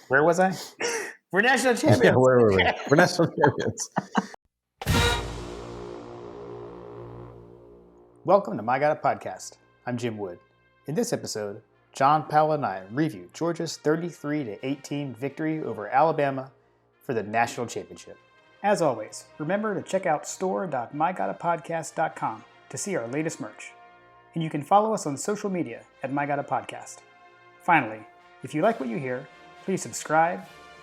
Where was I? We're national champions. Yeah, where were we? We're national champions. Welcome to My God Podcast. I'm Jim Wood. In this episode, John Powell and I review Georgia's 33-18 victory over Alabama for the national championship. As always, remember to check out store.mygodapodcast.com to see our latest merch. And you can follow us on social media at My God Podcast. Finally, if you like what you hear, please subscribe,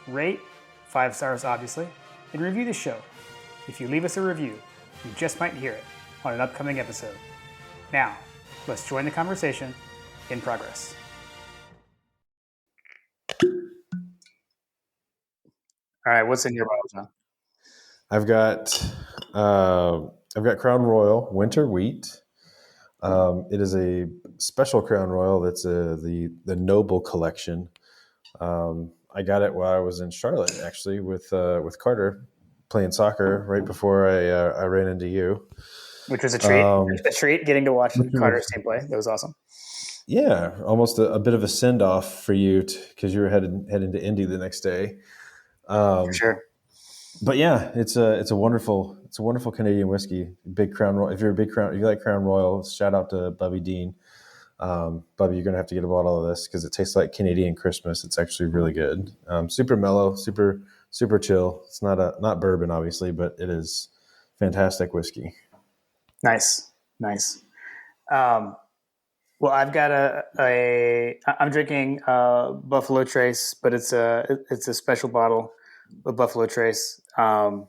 rate, 5 stars obviously, and review the show. If you leave us a review, you just might hear it on an upcoming episode. Now, let's join the conversation in progress. All right, what's in your bottle, John? I've got Crown Royal Winter Wheat. It is a special Crown Royal. That's the Noble Collection. I got it while I was in Charlotte, actually, with Carter playing soccer right before I ran into you. Which was a treat. A treat getting to watch Carter's team play. That was awesome. Yeah, almost a bit of a send off for you because you were heading to Indy the next day. For sure. But yeah, it's a wonderful Canadian whiskey. Big Crown Royal. If you like Crown Royal, shout out to Bubby Dean. Bubby, you're gonna have to get a bottle of this because it tastes like Canadian Christmas. It's actually really good. Super mellow, super chill. It's not bourbon, obviously, but it is fantastic whiskey. Nice. Well, I've got I'm drinking Buffalo Trace, but it's a special bottle of Buffalo Trace. So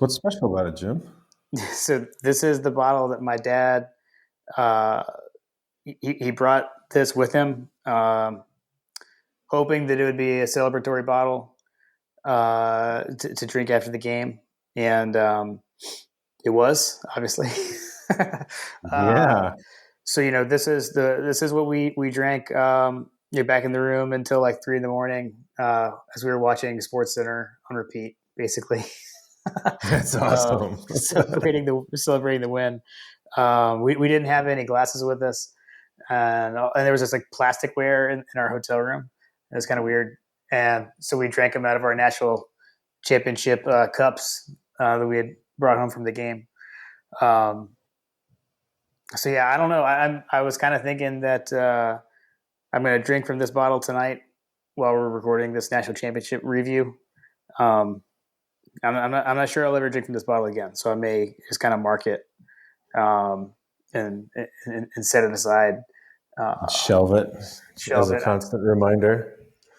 what's special about it, Jim? So this is the bottle that my dad he brought this with him, hoping that it would be a celebratory bottle to drink after the game, and it was obviously. Yeah. So this is what we drank back in the room until like 3 a.m. As we were watching SportsCenter on repeat, basically. That's awesome. Celebrating the win. We didn't have any glasses with us, and there was this like plasticware in our hotel room. It was kind of weird, and so we drank them out of our national championship cups that we had brought home from the game. So yeah, I don't know. I was kind of thinking that I'm going to drink from this bottle tonight while we're recording this national championship review. I'm not sure I'll ever drink from this bottle again, so I may just kind of mark it and set it aside. Shelve it as a constant reminder.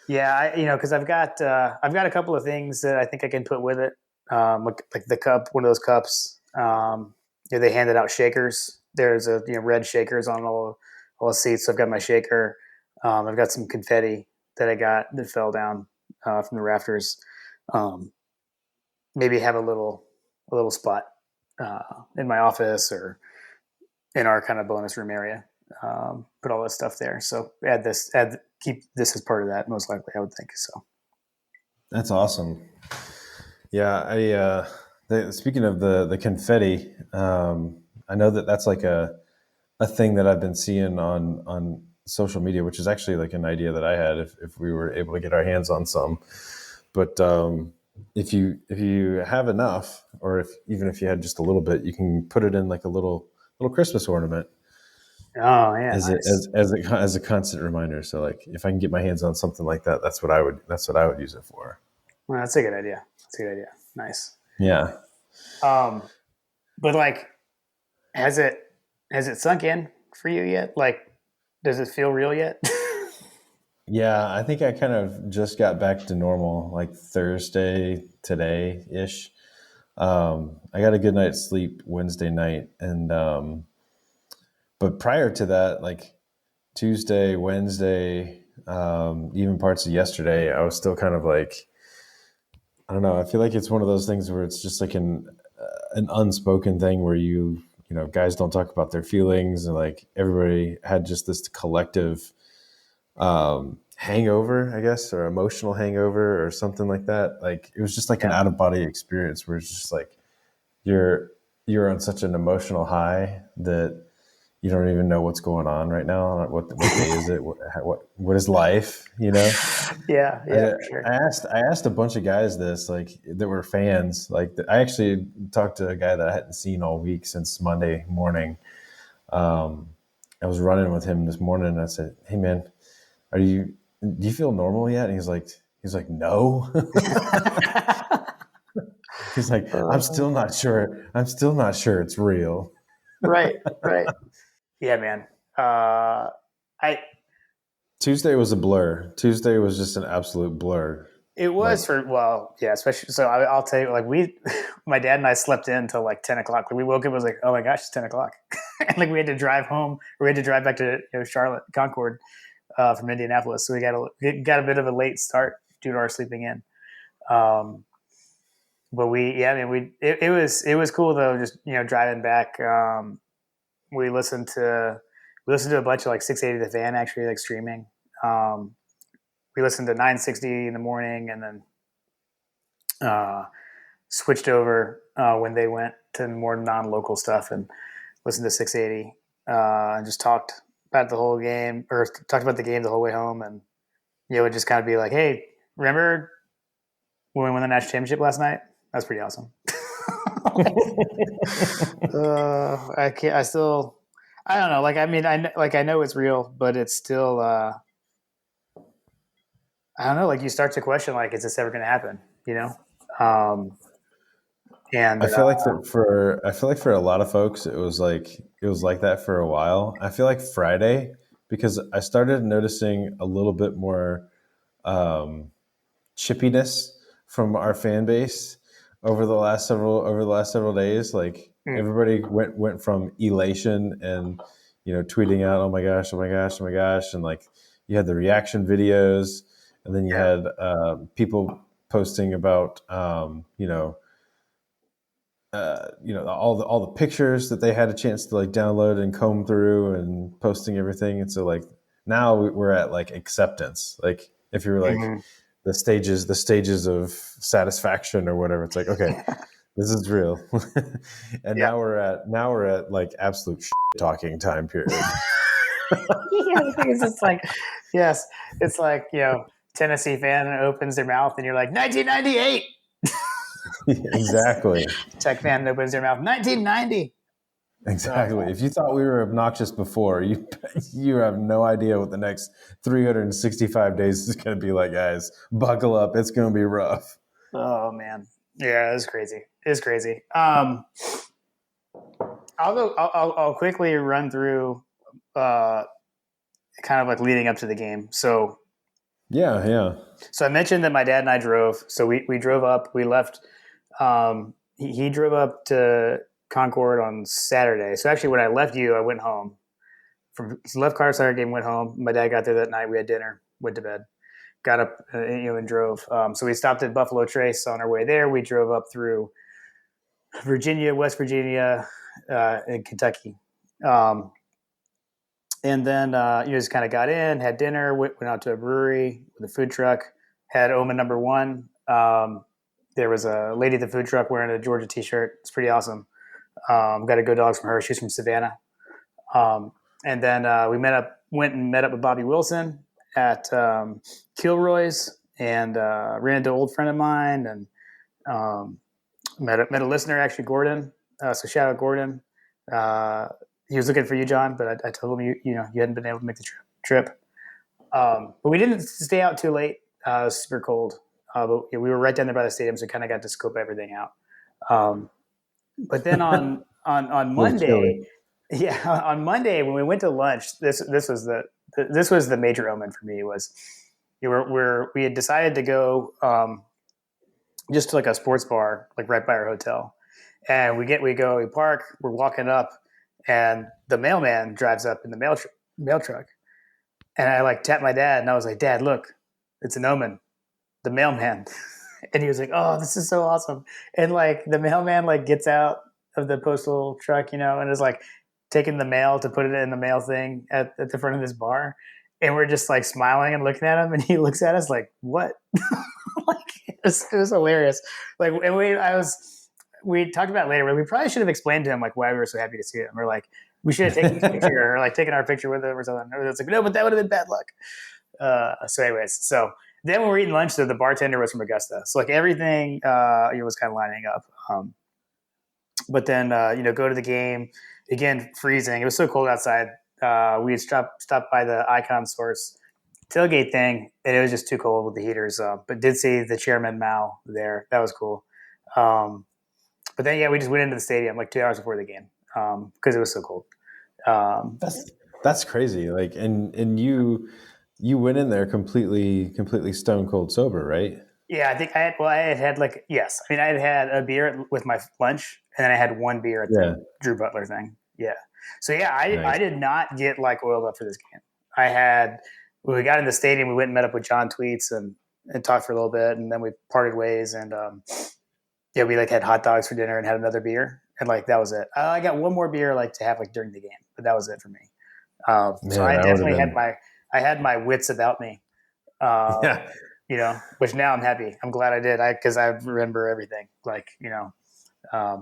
Yeah, because I've got a couple of things that I think I can put with it, like the cup, one of those cups. They handed out shakers. There's a red shakers on all the seats. So I've got my shaker. I've got some confetti that I got that fell down from the rafters. Maybe have a little spot in my office or in our kind of bonus room area. Put all this stuff there. So keep this as part of that. Most likely, I would think so. That's awesome. Yeah, speaking of the confetti, I know that's like a thing that I've been seeing on social media, which is actually like an idea that I had if we were able to get our hands on some. But if you have enough, or even if you had just a little bit, you can put it in like a little Christmas ornament. Oh yeah, as a constant reminder. So like if I can get my hands on something like that, that's what I would use it for. Well, that's a good idea. Nice. Yeah. But like, has it sunk in for you yet? Like, does it feel real yet? Yeah, I think I kind of just got back to normal like Thursday today-ish. I got a good night's sleep Wednesday night, and but prior to that, like Tuesday, Wednesday, even parts of yesterday, I was still kind of like, I don't know. I feel like it's one of those things where it's just like an unspoken thing where guys don't talk about their feelings, and like everybody had just this collective hangover, I guess, or emotional hangover or something like that. Like it was just like an out of body experience where it's just like you're on such an emotional high that you don't even know what's going on right now. What day is it? What is life? You know. Yeah, I, for sure. I asked a bunch of guys this, like that were fans. Like I actually talked to a guy that I hadn't seen all week since Monday morning. Um, I was running with him this morning, and I said, "Hey man, do you feel normal yet?" And he's like, "No." He's like, "I'm Uh, still not sure. I'm still not sure it's real." right, right. Yeah, man. I Tuesday was a blur. Tuesday was just an absolute blur. It was Like, for yeah, especially so. I'll tell you, like my dad and I slept in until like 10 o'clock. Like, we woke up, it was like, oh my gosh, it's 10 o'clock, and like we had to drive home, or we had to drive back to Charlotte, Concord, from Indianapolis. So we got a bit of a late start due to our sleeping in. Um, but I mean, it was cool though, just driving back. We listened to we listened to a bunch of like 680 The Fan, actually, like streaming. Um, we listened to 960 in the morning, and then switched over when they went to more non-local stuff and listened to 680, and just talked about the whole game, or talked about the game the whole way home. And it would just kind of be like, hey, remember when we won the national championship last night? That's pretty awesome. I can't. I still. I don't know. Like, I mean, I know it's real, but it's still. I don't know. Like, you start to question, like, is this ever going to happen? Um, and I feel like for a lot of folks it was like that for a while. I feel like Friday, because I started noticing a little bit more um, chippiness from our fan base over the last several days. Like mm, everybody went from elation and tweeting out, oh my gosh, oh my gosh, oh my gosh, and like you had the reaction videos, and then you yeah, had people posting about all the pictures that they had a chance to like download and comb through and posting everything. And so like now we're at like acceptance. Like if you were like mm-hmm. the stages of satisfaction or whatever, it's like, okay, this is real. And Yeah. now we're at like absolute talking time period. Yeah, the thing is, it's like, yes, it's like, Tennessee fan opens their mouth and you're like, 1998. Exactly. Tech fan opens their mouth, 1990. Oh, Exactly. man. If you thought we were obnoxious before, you have no idea what the next 365 days is going to be like, guys. Buckle up. It's going to be rough. Oh, man. Yeah, it's crazy. It's crazy. I'll quickly run through uh, kind of like leading up to the game. Yeah, yeah. So I mentioned that my dad and I drove. So we drove up. We left. He drove up to Concord on Saturday. So actually, when I left you, I went home. Left car Saturday game, went home. My dad got there that night. We had dinner, went to bed, got up, and drove. So we stopped at Buffalo Trace on our way there. We drove up through Virginia, West Virginia, and Kentucky. And then just kind of got in, had dinner, went out to a brewery with a food truck, had Omen number one. There was a lady at the food truck wearing a Georgia T-shirt. It's pretty awesome. Got a Go Dogs from her. She's from Savannah. And then we went and met up with Bobby Wilson at Kilroy's, and ran into an old friend of mine, and met a listener, actually, Gordon. So shout out Gordon. He was looking for you, John, but I told him you hadn't been able to make the trip. But we didn't stay out too late. It was super cold. But we were right down there by the stadium, so we kind of got to scope everything out. But then on A little Monday, chilly. yeah, on Monday when we went to lunch, this was the major omen for me. Was we had decided to go just to like a sports bar like right by our hotel, and we park, we're walking up, and the mailman drives up in the mail truck, and I like tapped my dad, and I was like, Dad, look, it's an omen, the mailman. And he was like, oh, this is so awesome. And like the mailman like gets out of the postal truck, and is like taking the mail to put it in the mail thing at the front of this bar. And we're just like smiling and looking at him, and he looks at us like, what? Like, it was hilarious. Like, and we talked about it later, we probably should have explained to him like why we were so happy to see him. We're like, We should have taken this picture or like taken our picture with him or something. It's like, no, but that would have been bad luck. So anyways, so then when we were eating lunch, the bartender was from Augusta. So like everything, was kind of lining up. But then, go to the game again, freezing. It was so cold outside. We had stopped by the Icon Source tailgate thing, and it was just too cold with the heaters. But did see the chairman Mao there. That was cool. But then, yeah, we just went into the stadium like 2 hours before the game because it was so cold. That's crazy. Like, and you went in there completely stone cold sober, right? Yeah, I think I had like, yes. I mean, I had a beer with my lunch, and then I had one beer at the Drew Butler thing. Yeah. So, yeah, I did not get like oiled up for this game. When we got in the stadium, we went and met up with John Tweets and talked for a little bit, and then we parted ways. And we like had hot dogs for dinner and had another beer, and like that was it. I got one more beer like to have like during the game, but that was it for me. So I definitely had my wits about me. Which now I'm happy. I'm glad I did. Because I remember everything. Like,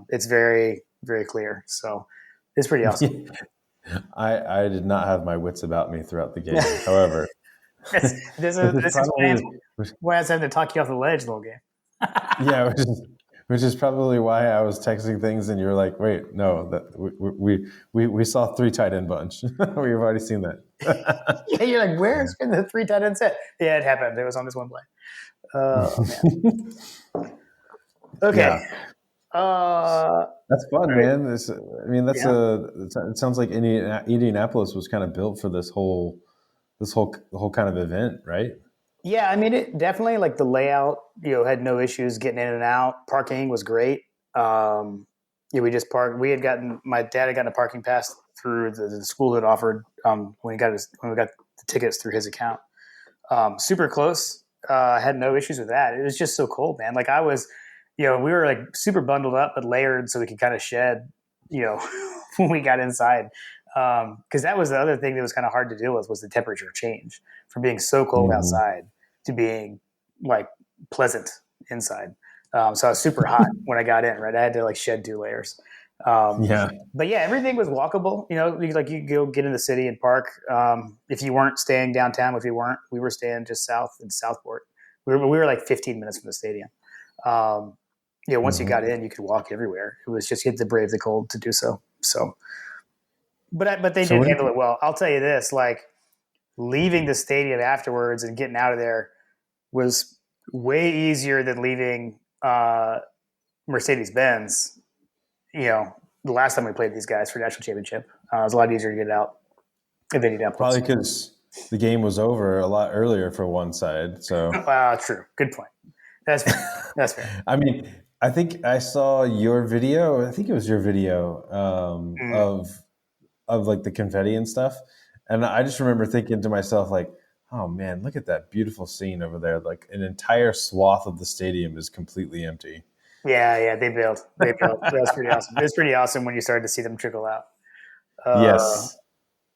it's very, very clear. So it's pretty awesome. I did not have my wits about me throughout the game. However, this is why I was having to talk you off the ledge the whole game. Yeah, which is probably why I was texting things and you were like, "Wait, no, that we saw 3 tight end bunch. We've already seen that." Yeah, you're like, "Where's been the 3 tight end set?" Yeah, it happened. It was on this one play. Okay. Yeah. That's fun, right, man. It sounds like Indianapolis was kind of built for this whole kind of event, right? Yeah, I mean, it definitely, like, the layout, had no issues getting in and out. Parking was great. We just parked. My dad had gotten a parking pass through the school that offered when we got the tickets through his account. Super close. Had no issues with that. It was just so cold, man. Like I was, we were like super bundled up but layered so we could kind of shed, when we got inside. Because that was the other thing that was kind of hard to deal with was the temperature change from being so cold outside to being like pleasant inside. So I was super hot when I got in, right? I had to like shed 2 layers. But yeah, everything was walkable. You go get in the city and park. If you weren't staying downtown, we were staying just south in Southport. We were like 15 minutes from the stadium. Once you got in, you could walk everywhere. It was just you had to brave the cold to do so. So, but they did handle it well. I'll tell you this: like leaving the stadium afterwards and getting out of there was way easier than leaving Mercedes-Benz. The last time we played these guys for national championship, it was a lot easier to get out of Indianapolis. Probably because the game was over a lot earlier for one side. So, true. Good point. That's fair. That's fair. I mean, I think I saw your video. I think it was your video of like the confetti and stuff, and I just remember thinking to myself, like, "Oh man, look at that beautiful scene over there! Like an entire swath of the stadium is completely empty." Yeah, they built. That was pretty awesome. It was pretty awesome when you started to see them trickle out. Yes.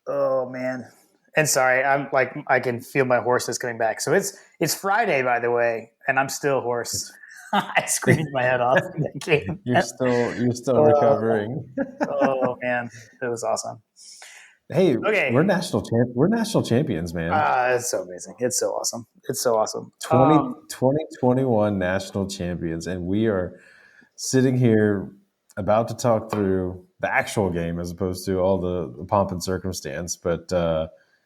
Oh man. And sorry, I'm like I can feel my hoarseness coming back. So it's Friday, by the way, and I'm still hoarse. I screamed my head off in that game. You're still recovering. Oh man, it was awesome. Hey, okay. We're national champions, man. It's so amazing. It's so awesome. 2021 national champions, and we are sitting here about to talk through the actual game as opposed to all the pomp and circumstance. But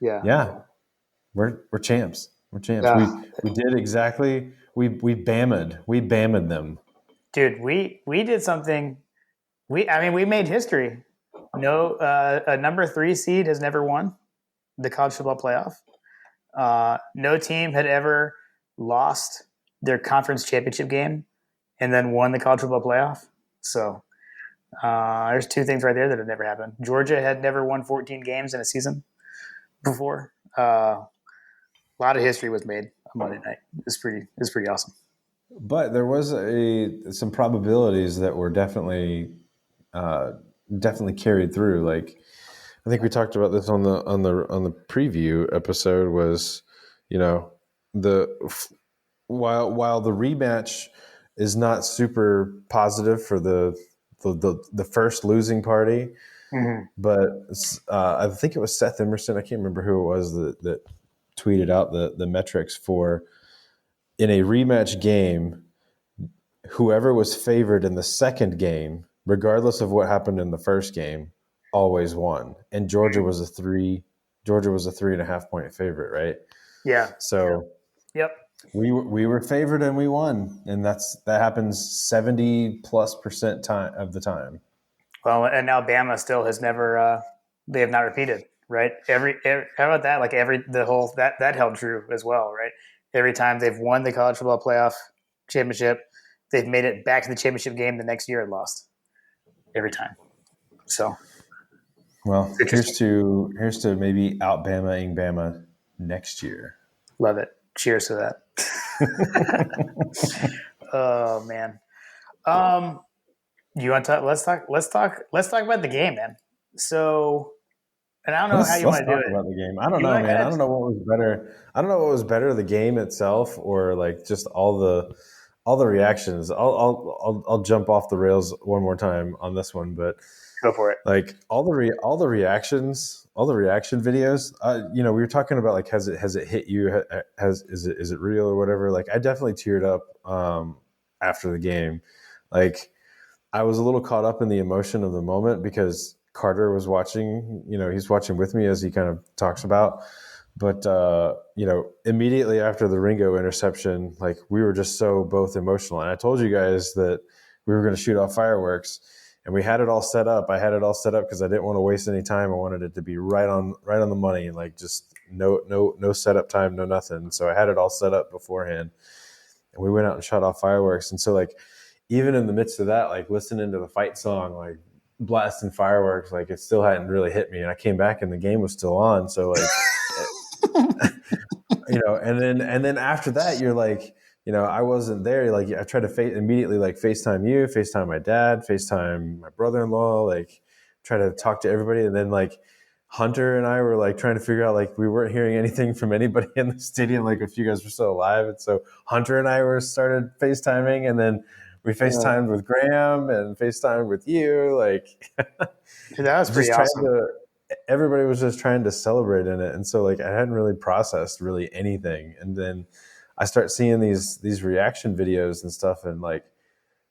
we're champs. We're champs. Yeah. We did exactly. We bammed them. Dude, we did something. We made history. No, a number 3 seed has never won the college football playoff. No team had ever lost their conference championship game and then won the college football playoff. So there's 2 things right there that have never happened. Georgia had never won 14 games in a season before. A lot of history was made on Monday night. It's pretty awesome. But there was some probabilities that were definitely carried through. Like I think we talked about this on the preview episode. Was while the rematch is not super positive for the first losing party, But I think it was Seth Emerson. I can't remember who it was that tweeted out the metrics for in a rematch game, whoever was favored in the second game, regardless of what happened in the first game, always won. And Georgia was a 3.5 point favorite, right? Yeah. So Yep. we were favored and we won, and that happens 70+% time of the time. Well, and Alabama still has never they have not repeated, right? Every how about that? Like that held true as well, right? Every time they've won the college football playoff championship, they've made it back to the championship game the next year and lost every time. So, well, here's to maybe out Bama-ing Bama next year. Love it. Cheers to that. Oh man. You want to talk? Let's talk about the game, man. So, and I don't know how you want to do it. About the game. I don't know, man. I don't know what was better. I don't know what was better, the game itself or like just all the reactions. I'll jump off the rails one more time on this one, but go for it. Like all the reactions, all the reaction videos. We were talking about like has it hit you? Is it real or whatever? Like I definitely teared up after the game. Like I was a little caught up in the emotion of the moment because Carter was watching. He's watching with me as he kind of talks about. But immediately after the Ringo interception, like we were just so both emotional. And I told you guys that we were going to shoot off fireworks. And we had it all set up. I had it all set up because I didn't want to waste any time. I wanted it to be right on the money, and like just no setup time, no nothing. So I had it all set up beforehand, and we went out and shot off fireworks. And so like even in the midst of that, like listening to the fight song, like blasting fireworks, like it still hadn't really hit me. And I came back and the game was still on. So like and then after that, you're like. I wasn't there. Like I tried to immediately like FaceTime you, FaceTime my dad, FaceTime my brother-in-law, like try to talk to everybody. And then like Hunter and I were like trying to figure out, like we weren't hearing anything from anybody in the stadium, like if you guys were still alive. And so Hunter and I started FaceTiming, and then we FaceTimed with Graham and FaceTimed with you. Like that was pretty awesome. Everybody was just trying to celebrate in it. And so like I hadn't really processed really anything. And then I start seeing these reaction videos and stuff, and like,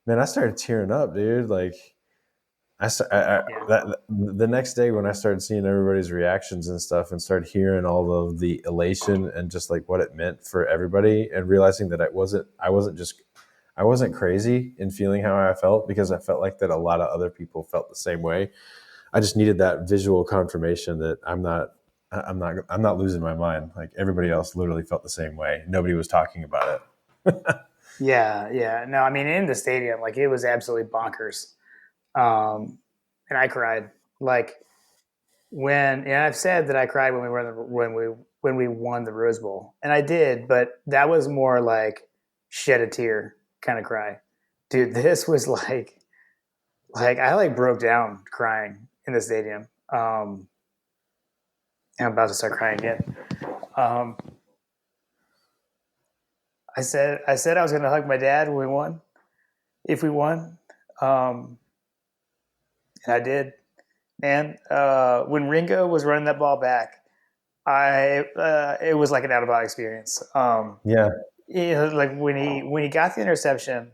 man, I started tearing up, dude. Like, the next day when I started seeing everybody's reactions and stuff, and started hearing all of the elation and just like what it meant for everybody, and realizing that I wasn't crazy in feeling how I felt, because I felt like that a lot of other people felt the same way. I just needed that visual confirmation that I'm not losing my mind. Like everybody else literally felt the same way. Nobody was talking about it. Yeah. No, I mean, in the stadium, like it was absolutely bonkers. And I cried like I've said that I cried when we won the Rose Bowl, and I did, but that was more like shed a tear kind of cry. Dude, this was like I like broke down crying in the stadium. I'm about to start crying again. I said I was going to hug my dad when we won, if we won, and I did. Man, when Ringo was running that ball back, it was like an out of body experience. Yeah, like when he got the interception.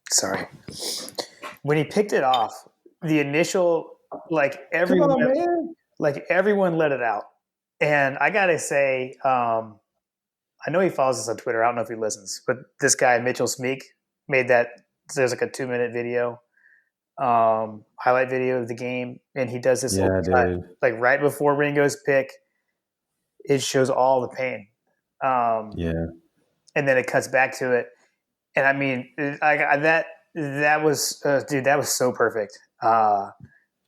Sorry, when he picked it off, the initial. Like everyone let it out, and I gotta say, I know he follows us on Twitter. I don't know if he listens, but this guy Mitchell Smeek made that. There's like a 2-minute video, highlight video of the game, and he does this like right before Ringo's pick. It shows all the pain, and then it cuts back to it, and I mean, that was dude, that was so perfect.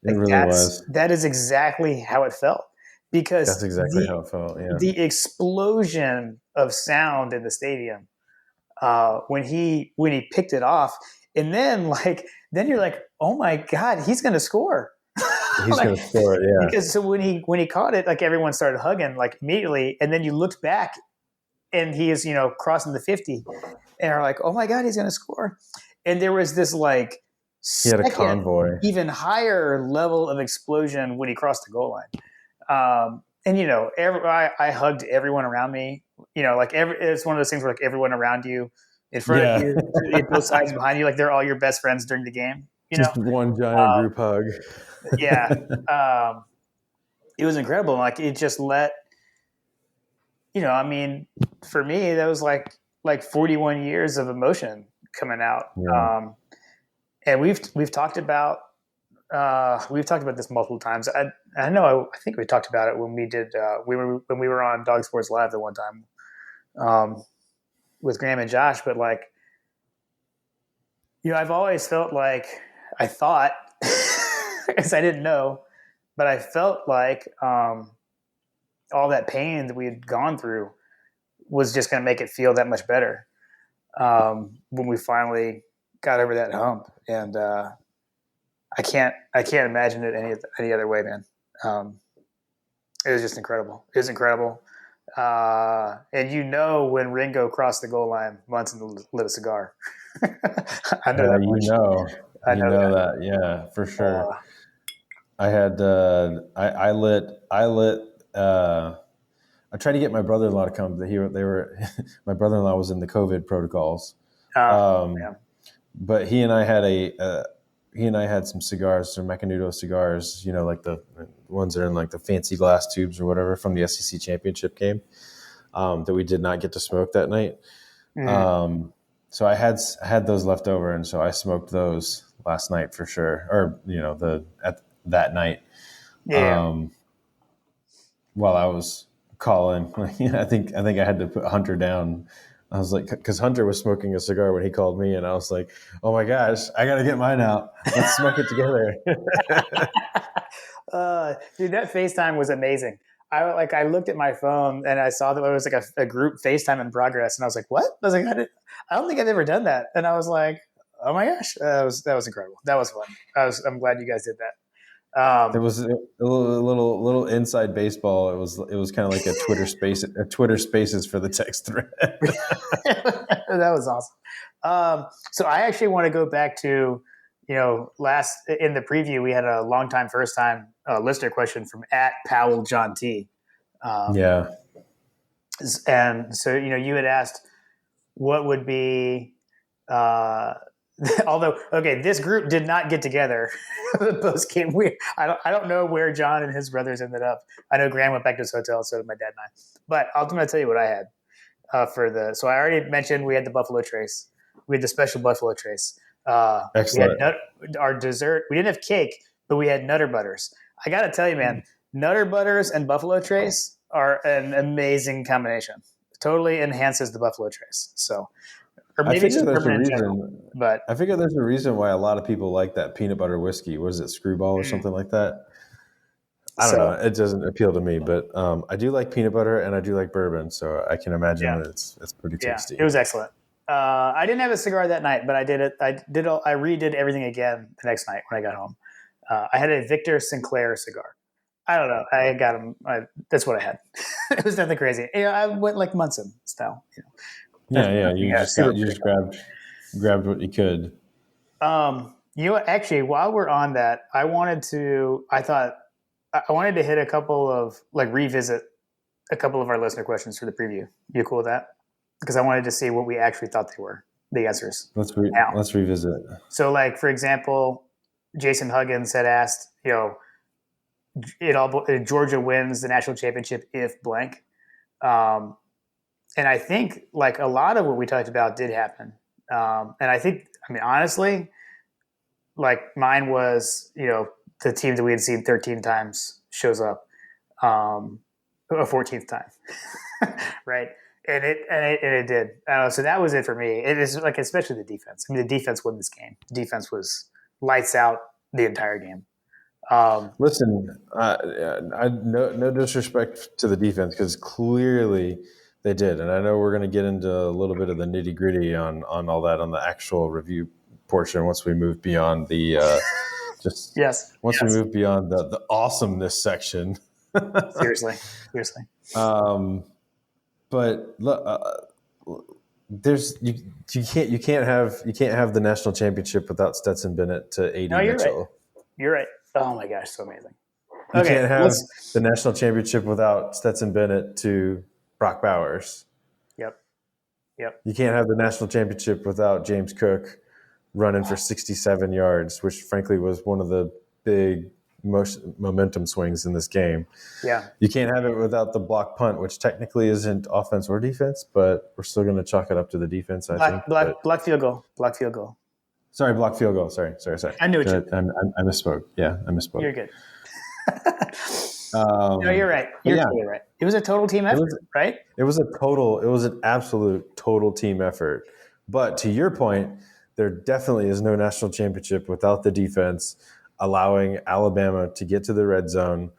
It really was. That is exactly how it felt, because that's exactly how it felt. Yeah, the explosion of sound in the stadium when he picked it off, and then you're like, oh my god, he's going to score. He's going to score, yeah. Because so when he caught it, like everyone started hugging like immediately, and then you looked back, and he is crossing the 50, and are like, oh my god, he's going to score, and there was this like He had a second, convoy. even higher level of explosion when he crossed the goal line. And I hugged everyone around me. Like it's one of those things where like everyone around you, in front of you, both sides behind you, like they're all your best friends during the game. Just one giant group hug. Yeah, it was incredible. Like it just let, I mean, for me, that was like 41 years of emotion coming out. Yeah. And we've talked about this multiple times. I know. I think we talked about it when we did when we were on Dog Sports Live the one time with Graham and Josh. But like, I've always felt like I thought, because I didn't know, but I felt like all that pain that we had gone through was just going to make it feel that much better when we finally got over that hump. And I can't imagine it any other way, man. It was just incredible. It was incredible. And when Ringo crossed the goal line, Munson lit a cigar. I know that much. I know that. Yeah, for sure. I had I lit. I tried to get my brother-in-law to come. My brother-in-law was in the COVID protocols. Yeah. But he and I had some cigars, some Macanudo cigars, like the ones that are in like the fancy glass tubes or whatever from the SEC championship game that we did not get to smoke that night. Mm-hmm. So I had those left over, and so I smoked those last night for sure, or that night. Yeah. While I was calling, I think I had to put Hunter down. I was like, because Hunter was smoking a cigar when he called me, and I was like, oh my gosh, I got to get mine out. Let's smoke it together. Dude, that FaceTime was amazing. I looked at my phone and I saw that it was like a group FaceTime in progress, and I was like, what? I was like, I don't think I've ever done that. And I was like, oh my gosh, that was incredible. That was fun. I'm glad you guys did that. There was a little inside baseball. It was kind of like a Twitter Spaces for the text thread. That was awesome. So I actually want to go back to, last in the preview, we had a long time, first time listener question from @Powell John T. Yeah. And so, you had asked what would be, although, okay, this group did not get together post game. I don't know where John and his brothers ended up. I know Graham went back to his hotel, so did my dad and I. But I'm going to tell you what I had so I already mentioned we had the Buffalo Trace. We had the special Buffalo Trace. Excellent. We had our dessert. We didn't have cake, but we had Nutter Butters. I got to tell you, man, Nutter Butters and Buffalo Trace are an amazing combination. Totally enhances the Buffalo Trace. So, or maybe I figure there's a reason. But I figure there's a reason why a lot of people like that peanut butter whiskey. What is it, Screwball or something like that? I don't know. It doesn't appeal to me, but I do like peanut butter and I do like bourbon, so I can imagine that it's pretty tasty. Yeah, it was excellent. I didn't have a cigar that night, but I did it. I redid everything again the next night when I got home. I had a Victor Sinclair cigar. I don't know. I got them. That's what I had. It was nothing crazy. I went like Munson style. Yeah. You just grabbed what you could. Actually, while we're on that, I wanted to hit a couple of revisit a couple of our listener questions for the preview. You cool with that? Because I wanted to see what we actually thought they were, the answers. Let's revisit. So, for example, Jason Huggins had asked, Georgia wins the national championship if blank. And I think a lot of what we talked about did happen. And I think, honestly, mine was, the team that we had seen 13 times shows up a 14th time. Right. And it did. So that was it for me. It is especially the defense. The defense won this game. The defense was lights out the entire game. Listen, no disrespect to the defense, because clearly they did. And I know we're going to get into a little bit of the nitty gritty on all that on the actual review portion once we move beyond the we move beyond the awesomeness section. Seriously. But you can't have the national championship without Stetson Bennett to AD No, you're right. Mitchell. You're right. Oh my gosh, so amazing. You Okay, can't have the national championship without Stetson Bennett to Brock Bowers. Yep. You can't have the national championship without James Cook running for 67 yards, which frankly was one of the big momentum swings in this game. Yeah. You can't have it without the block punt, which technically isn't offense or defense, but we're still going to chalk it up to the defense, I think. Block field goal. Block field goal. Sorry, block field goal. Sorry. I knew it. I misspoke. Yeah, I misspoke. You're good. No, you're right. You're totally right. It was a total team effort, right? It was an absolute total team effort. But to your point, there definitely is no national championship without the defense allowing Alabama to get to the red zone.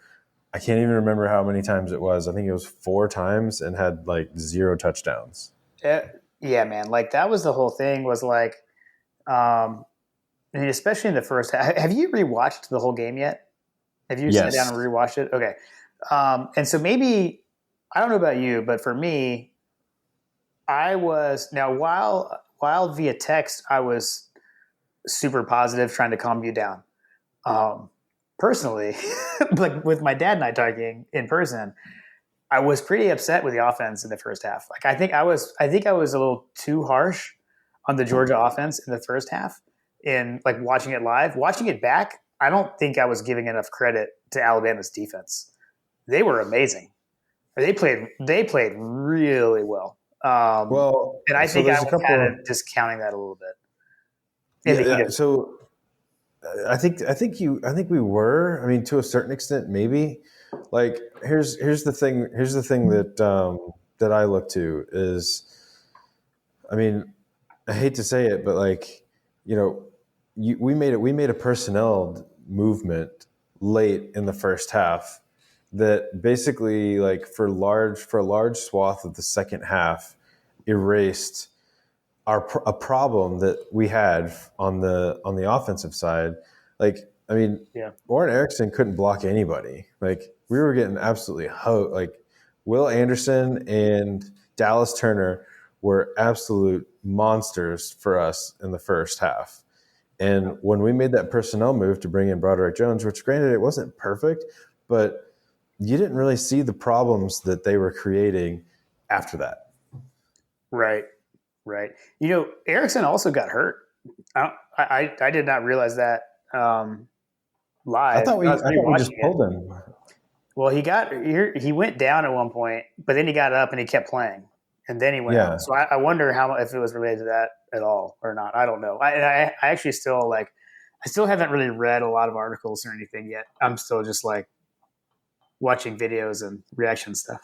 I can't even remember how many times it was. I think it was 4 times and had like 0 touchdowns. Yeah, man. Like that was the whole thing was like, I mean, especially in the first half. Have you rewatched the whole game yet? Have you sat down and rewatched it? Okay. And so maybe, I don't know about you, but for me, while via text, I was super positive trying to calm you down. Personally, like with my dad and I talking in person, I was pretty upset with the offense in the first half. Like I think I was a little too harsh on the Georgia offense in the first half. In like watching it live, watching it back, I don't think I was giving enough credit to Alabama's defense. They were amazing. They played really well. And I think I was kind of discounting that a little bit. So I think we were. I mean, to a certain extent, maybe. Like here's the thing that I look to is, I mean, I hate to say it, but like, you know, we made a personnel movement late in the first half that basically, like, for a large swath of the second half, erased a problem that we had on the offensive side. Like, I mean, Warren Erickson couldn't block anybody. Like, we were getting absolutely like Will Anderson and Dallas Turner were absolute monsters for us in the first half. And when we made that personnel move to bring in Broderick Jones, which granted it wasn't perfect, but you didn't really see the problems that they were creating after that. Right. You know, Erickson also got hurt. I did not realize that live. I thought we just pulled him. Well, he went down at one point, but then he got up and he kept playing, and then he went out. So I wonder if it was related to that at all or not. I don't know. I actually still I still haven't really read a lot of articles or anything yet. I'm still just like watching videos and reaction stuff.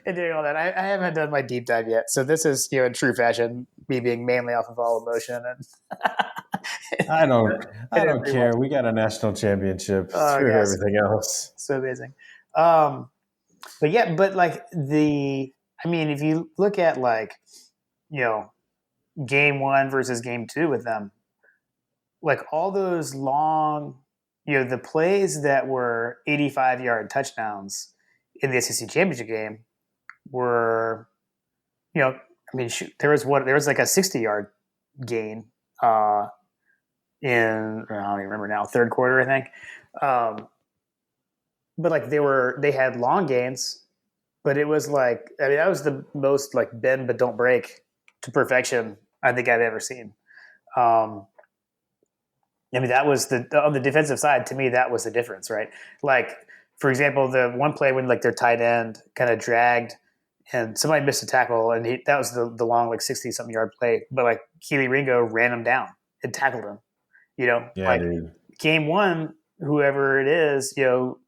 And doing all that. I haven't done my deep dive yet. So this is, in true fashion, me being mainly off of all emotion. And I don't care. We got a national championship. Screw everything else. So amazing. But like I mean, if you look at game 1 versus game 2 with them, like all those long, the plays that were 85-yard touchdowns in the SEC championship game were, I mean, there was like a 60-yard gain in, I don't even remember now, third quarter, I think. But like they had long gains, but it was like, I mean, that was the most like bend but don't break to perfection I think I've ever seen. I mean, that was on the defensive side, to me, that was the difference, right? Like, for example, the one play when like their tight end kind of dragged and somebody missed a tackle, and that was the long, like 60-something yard play, but like Keely Ringo ran him down and tackled him, dude. Game 1, whoever it is,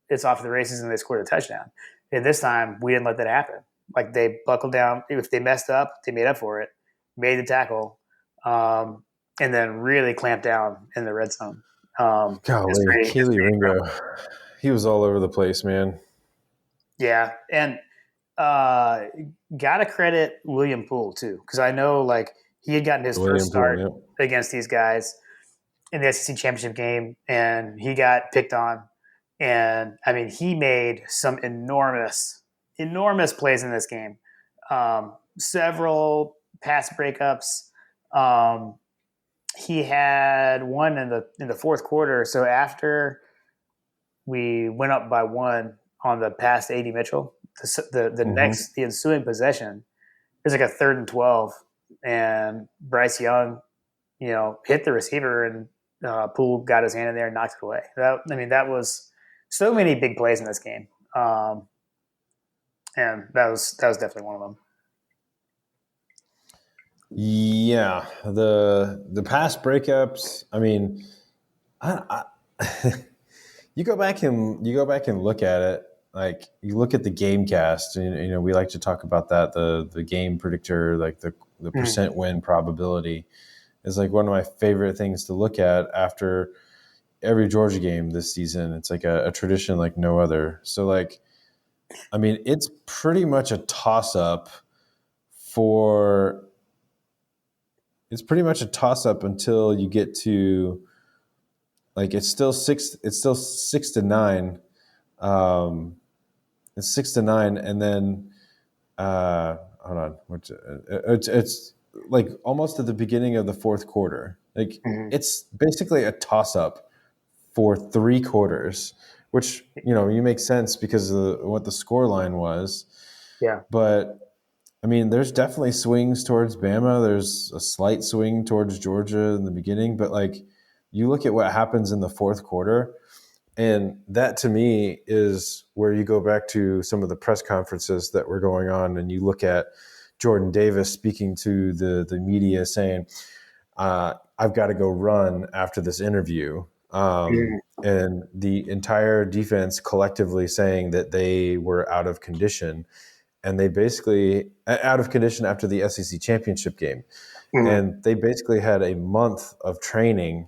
it's off to the races and they scored a touchdown. And this time we didn't let that happen. Like they buckled down. If they messed up, they made up for it, made the tackle, and then really clamped down in the red zone. Golly, Keely Ringo. He was all over the place, man. Yeah. And gotta credit William Poole too, because I know like he had gotten his first start against these guys in the SEC championship game, and he got picked on. And I mean, he made some enormous plays in this game. several pass breakups. He had one in the fourth quarter. So after we went up by one on the pass to A.D. Mitchell, the ensuing possession, it was like a 3rd and 12, and Bryce Young, hit the receiver, and Poole got his hand in there and knocked it away. That was so many big plays in this game, and that was definitely one of them. Yeah, the pass breakups. I mean, you go back and look at it. Like, you look at the game cast, and we like to talk about that. The game predictor, like the percent win probability, is like one of my favorite things to look at after every Georgia game this season. It's like a tradition like no other. So, like, I mean, it's pretty much a toss up until you get to, like, it's still 6-9. It's 6-9, and then hold on, it's like almost at the beginning of the fourth quarter. Like, it's basically a toss up for 3 quarters, which you make sense because of what the score line was. Yeah, but I mean, there's definitely swings towards Bama. There's a slight swing towards Georgia in the beginning, but like, you look at what happens in the fourth quarter, and that to me is where you go back to some of the press conferences that were going on, and you look at Jordan Davis speaking to the media saying, I've got to go run after this interview. And the entire defense collectively saying that they were out of condition. And they basically out of condition after the SEC championship game. And they basically had a month of training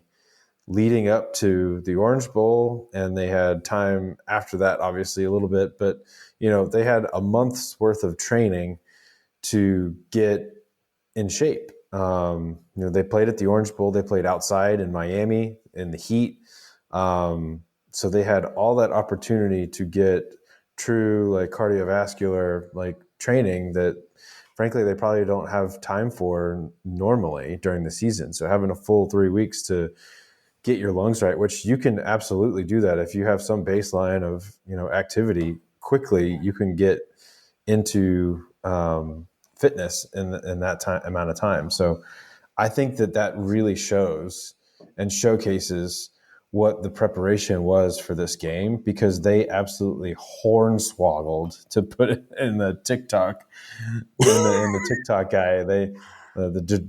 leading up to the Orange Bowl. And they had time after that, obviously a little bit, but they had a month's worth of training to get in shape. They played at the Orange Bowl. They played outside in Miami in the heat. So they had all that opportunity to get true, like, cardiovascular, like, training that frankly they probably don't have time for normally during the season. So having a full 3 weeks to get your lungs right, which you can absolutely do that if you have some baseline of activity, quickly you can get into fitness in that amount of time. So I think that really shows and showcases what the preparation was for this game, because they absolutely hornswoggled, to put it in the TikTok, in the TikTok guy, the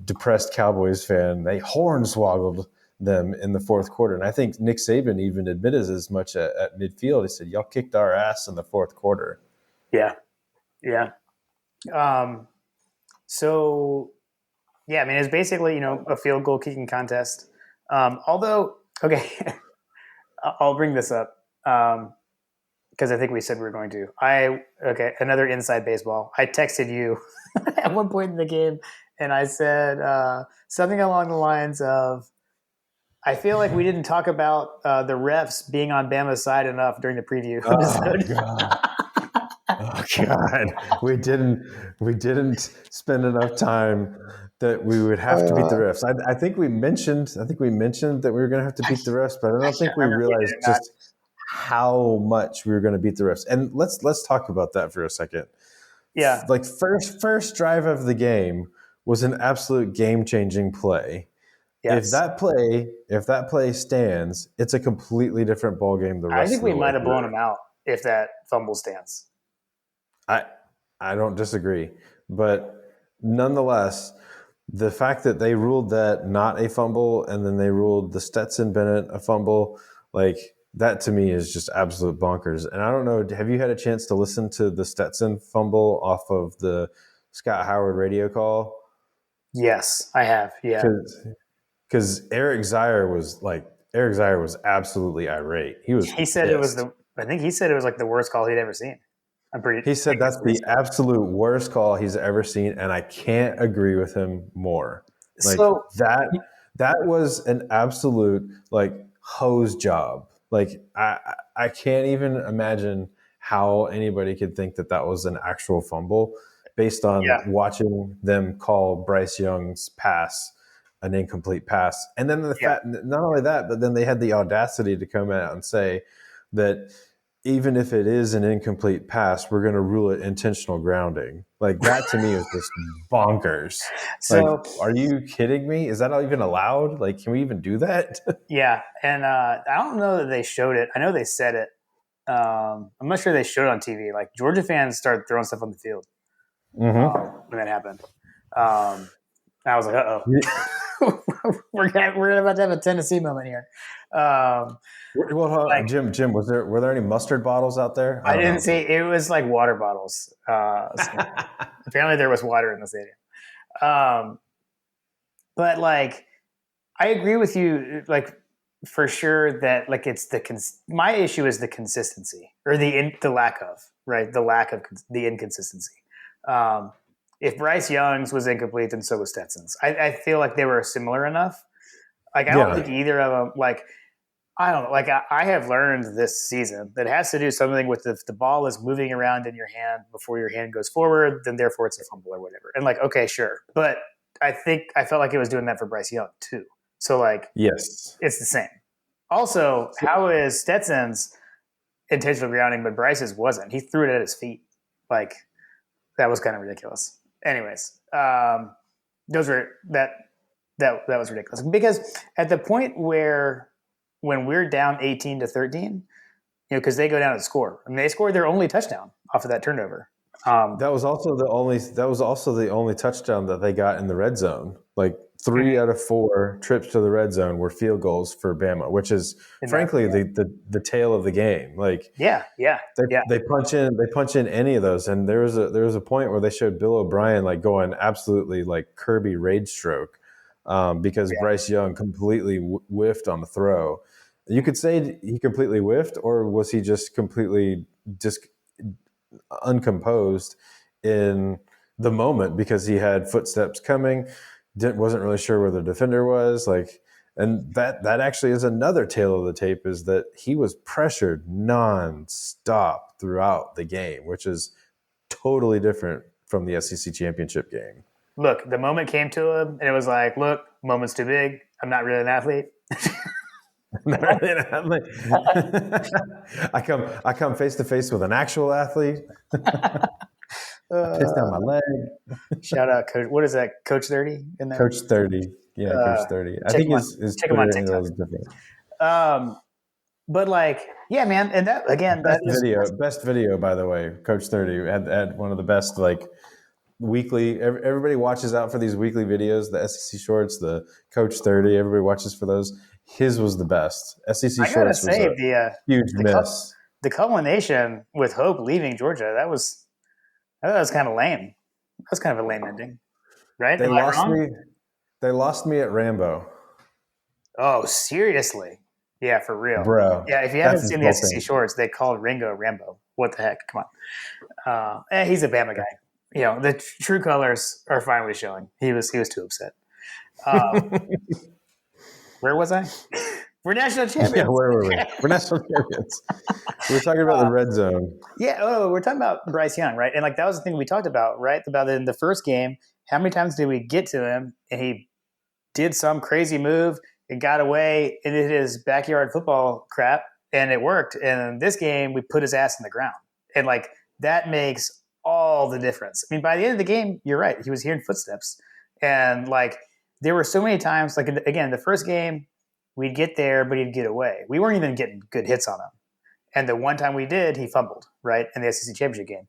depressed Cowboys fan, they hornswoggled them in the fourth quarter. And I think Nick Saban even admitted as much at midfield. He said, y'all kicked our ass in the fourth quarter. Yeah. So yeah, I mean, it's basically, a field goal kicking contest. Although, okay, I'll bring this up because I think we said we were going to. Another inside baseball. I texted you at one point in the game, and I said something along the lines of, I feel like we didn't talk about the refs being on Bama's side enough during the preview episode. Oh God, we didn't spend enough time that we would have to beat the refs. I think we mentioned that we were going to have to beat the refs, but I don't think we realized just how much we were going to beat the refs. And let's talk about that for a second. Yeah, like first drive of the game was an absolute game-changing play. Yes. If that play stands, it's a completely different ballgame. I think we might have blown them out if that fumble stands. I don't disagree, but nonetheless, the fact that they ruled that not a fumble, and then they ruled the Stetson Bennett a fumble, like, that to me is just absolute bonkers. And I don't know, have you had a chance to listen to the Stetson fumble off of the Scott Howard radio call? Yes, I have. Yeah. Because Eric Zier was absolutely irate. He said pissed. I think he said it was like the worst call he'd ever seen. He said that's the absolute worst call he's ever seen, and I can't agree with him more. Like, so that was an absolute, like, hose job. Like, I can't even imagine how anybody could think that was an actual fumble. based on Yeah. watching them call Bryce Young's pass an incomplete pass. And then not only that, but then they had the audacity to come out and say that even if it is an incomplete pass, we're going to rule it intentional grounding. Like, that to me is just bonkers. So, like, are you kidding me? Is that even allowed? Like, can we even do that? yeah. And I don't know that they showed it. I know they said it. I'm not sure they showed it on TV. Like, Georgia fans started throwing stuff on the field when that happened. I was like, we're about to have a Tennessee moment here. Well, Jim, were there any mustard bottles out there? I didn't see. It was like water bottles. So apparently, there was water in the stadium. But like, I agree with you. Like, for sure that like it's my issue is the consistency or the lack of the inconsistency. If Bryce Young's was incomplete, then so was Stetson's. I feel like they were similar enough. Like, I don't think either of them, like, I don't know. Like, I have learned this season that it has to do something with if the ball is moving around in your hand before your hand goes forward, then therefore it's a fumble or whatever. And like, okay, sure. But I felt like it was doing that for Bryce Young too. So like, yes, it's the same. Also, how is Stetson's intentional grounding, but Bryce's wasn't? He threw it at his feet. Like, that was kind of ridiculous. Anyways, that was ridiculous because at the point when we're down 18-13, because they go down and score. I mean, they scored their only touchdown off of that turnover. That was also the only touchdown that they got in the red zone. Like 3 out of 4 trips to the red zone were field goals for Bama, which is frankly the tail of the game. Like they punch in any of those, and there was a point where they showed Bill O'Brien like going absolutely like Kirby rage stroke because Bryce Young completely whiffed on the throw. You could say he completely whiffed, or was he just completely uncomposed in the moment because he had footsteps coming, wasn't really sure where the defender was. Like, and that actually is another tale of the tape, is that he was pressured nonstop throughout the game, which is totally different from the SEC championship game. Look, the moment came to him, and it was like, look, moment's too big. I'm not really an athlete. I come face to face with an actual athlete. I pissed down my leg. Shout out, Coach. What is that? Coach 30 in there? Coach 30. Yeah, Coach 30. I think his check him on TikTok. is different. But like, yeah, man, and that again, best video, by the way. Coach 30 had one of the best like weekly. Everybody watches out for these weekly videos. The SEC shorts, the Coach 30. Everybody watches for those. His was the best. SEC shorts was a huge miss. The culmination with Hope leaving Georgia, that was kind of lame. That was kind of a lame ending, right? They lost me at Rambo. Oh, seriously? Yeah, for real, bro. Yeah, if you haven't seen the SEC shorts, they called Ringo Rambo. What the heck? Come on. He's a Bama guy. The true colors are finally showing. He was too upset. Where was I? We're national champions. Yeah, where were we? We're national champions. We were talking about the red zone. Yeah, we're talking about Bryce Young, right? And like that was the thing we talked about, right? About in the first game, how many times did we get to him and he did some crazy move and got away and did his backyard football crap and it worked. And in this game, we put his ass in the ground. And like that makes all the difference. I mean, by the end of the game, you're right. He was hearing footsteps. And like there were so many times, like again, the first game, we'd get there, but he'd get away. We weren't even getting good hits on him. And the one time we did, he fumbled, right, in the SEC championship game.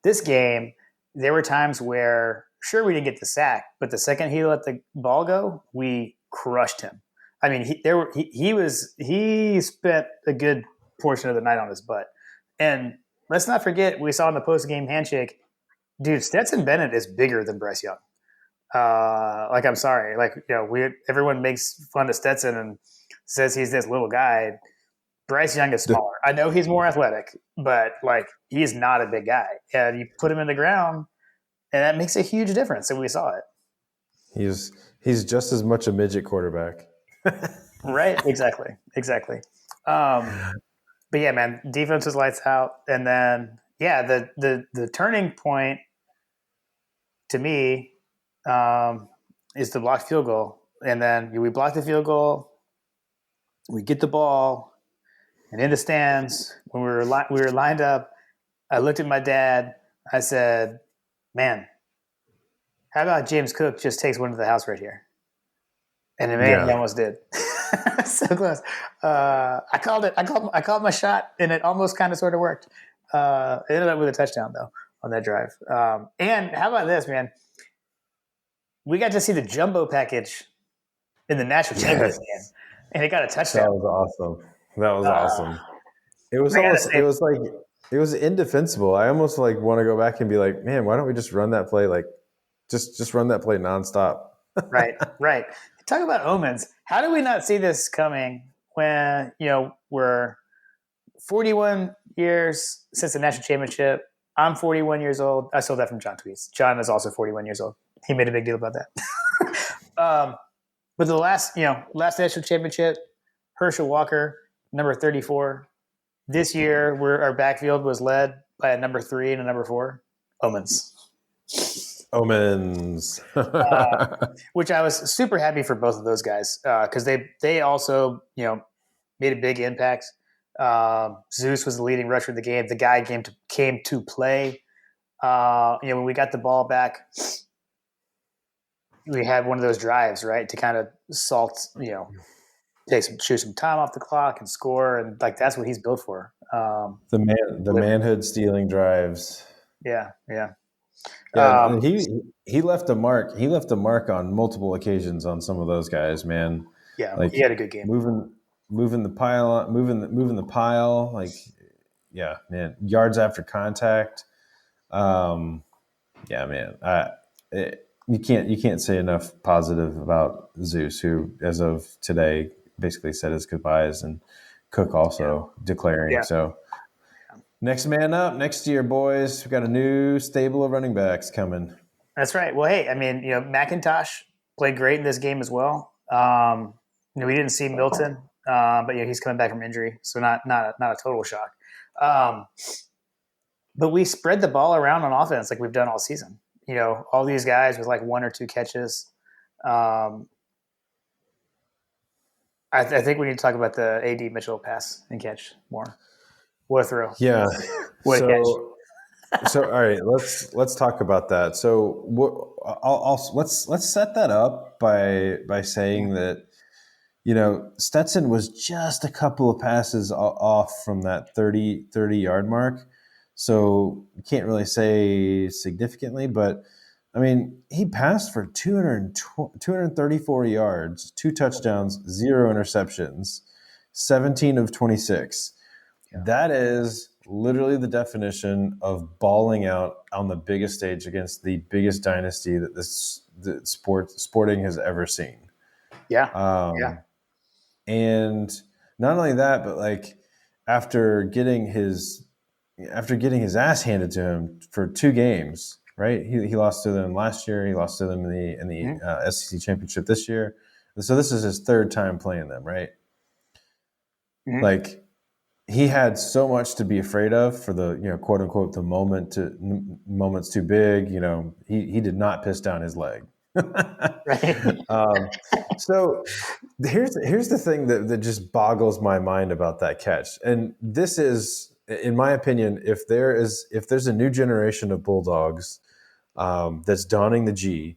This game, there were times where, sure, we didn't get the sack, but the second he let the ball go, we crushed him. I mean, he spent a good portion of the night on his butt. And let's not forget, we saw in the post-game handshake, dude, Stetson Bennett is bigger than Bryce Young. I'm sorry. Like, everyone makes fun of Stetson and says he's this little guy. Bryce Young is smaller. I know he's more athletic, but like he's not a big guy. And you put him in the ground, and that makes a huge difference. And we saw it. He's just as much a midget quarterback. Right. Exactly. But yeah, man, defense was lights out. And then, the turning point to me, is the blocked field goal. And then we block the field goal, we get the ball, and in the stands, when we were lined up, I looked at my dad. I said, "Man, how about James Cook just takes one to the house right here?" And the man, he Yeah. almost did. So close. I called it. I called my shot, and it almost kind of sort of worked. It ended up with a touchdown though on that drive. And how about this, man? We got to see the jumbo package in the national championship Yes. game, and it got a That touchdown. was awesome. That was Uh, awesome. It was I gotta almost, it say, was like, it was indefensible. I almost like want to go back and be like, man, why don't we just run that play? Like just run that play nonstop. right. Talk about omens. How did we not see this coming when, we're 41 years since the national championship? I'm 41 years old. I stole that from John Tweets. John is also 41 years old. He made a big deal about that. But the last national championship, Herschel Walker, number 34. This year, our backfield was led by a number 3 and a number 4. Omens. Omens. Which I was super happy for both of those guys because they also made a big impact. Zeus was the leading rusher of the game. The guy came to play. When we got the ball back, we had one of those drives, right, to kind of shoot some time off the clock and score, and like that's what he's built for. The manhood stealing drives. Yeah. Yeah, and he left a mark. He left a mark on multiple occasions on some of those guys, man. Yeah, Like he had a good game. moving the pile, moving the pile. Like, yeah, man, yards after contact. Yeah, man. You can't say enough positive about Zeus, who, as of today, basically said his goodbyes, and Cook also declaring. Yeah. So, next man up, next year, boys. We got a new stable of running backs coming. That's right. Well, hey, I mean, McIntosh played great in this game as well. We didn't see Milton, but he's coming back from injury, so not a total shock. But we spread the ball around on offense like we've done all season. All these guys with like 1 or 2 catches. I think we need to talk about the AD Mitchell pass and catch more. What a throw! Yeah. What a catch! So all right, let's talk about that. So let's set that up by saying that Stetson was just a couple of passes off from that 30 yard mark. So you can't really say significantly, but I mean, he passed for 234 yards, 2 touchdowns, 0 interceptions, 17 of 26. Yeah. That is literally the definition of balling out on the biggest stage against the biggest dynasty that the sporting has ever seen. Yeah. And not only that, but like after getting his ass handed to him for 2 games, right? He lost to them last year. He lost to them in the SEC championship this year. So this is his 3rd time playing them, right? Mm-hmm. Like, he had so much to be afraid of for the quote unquote the moment's too big. He did not piss down his leg. Right. So here's the thing that just boggles my mind about that catch, and this is, in my opinion, if there's a new generation of Bulldogs that's donning the G,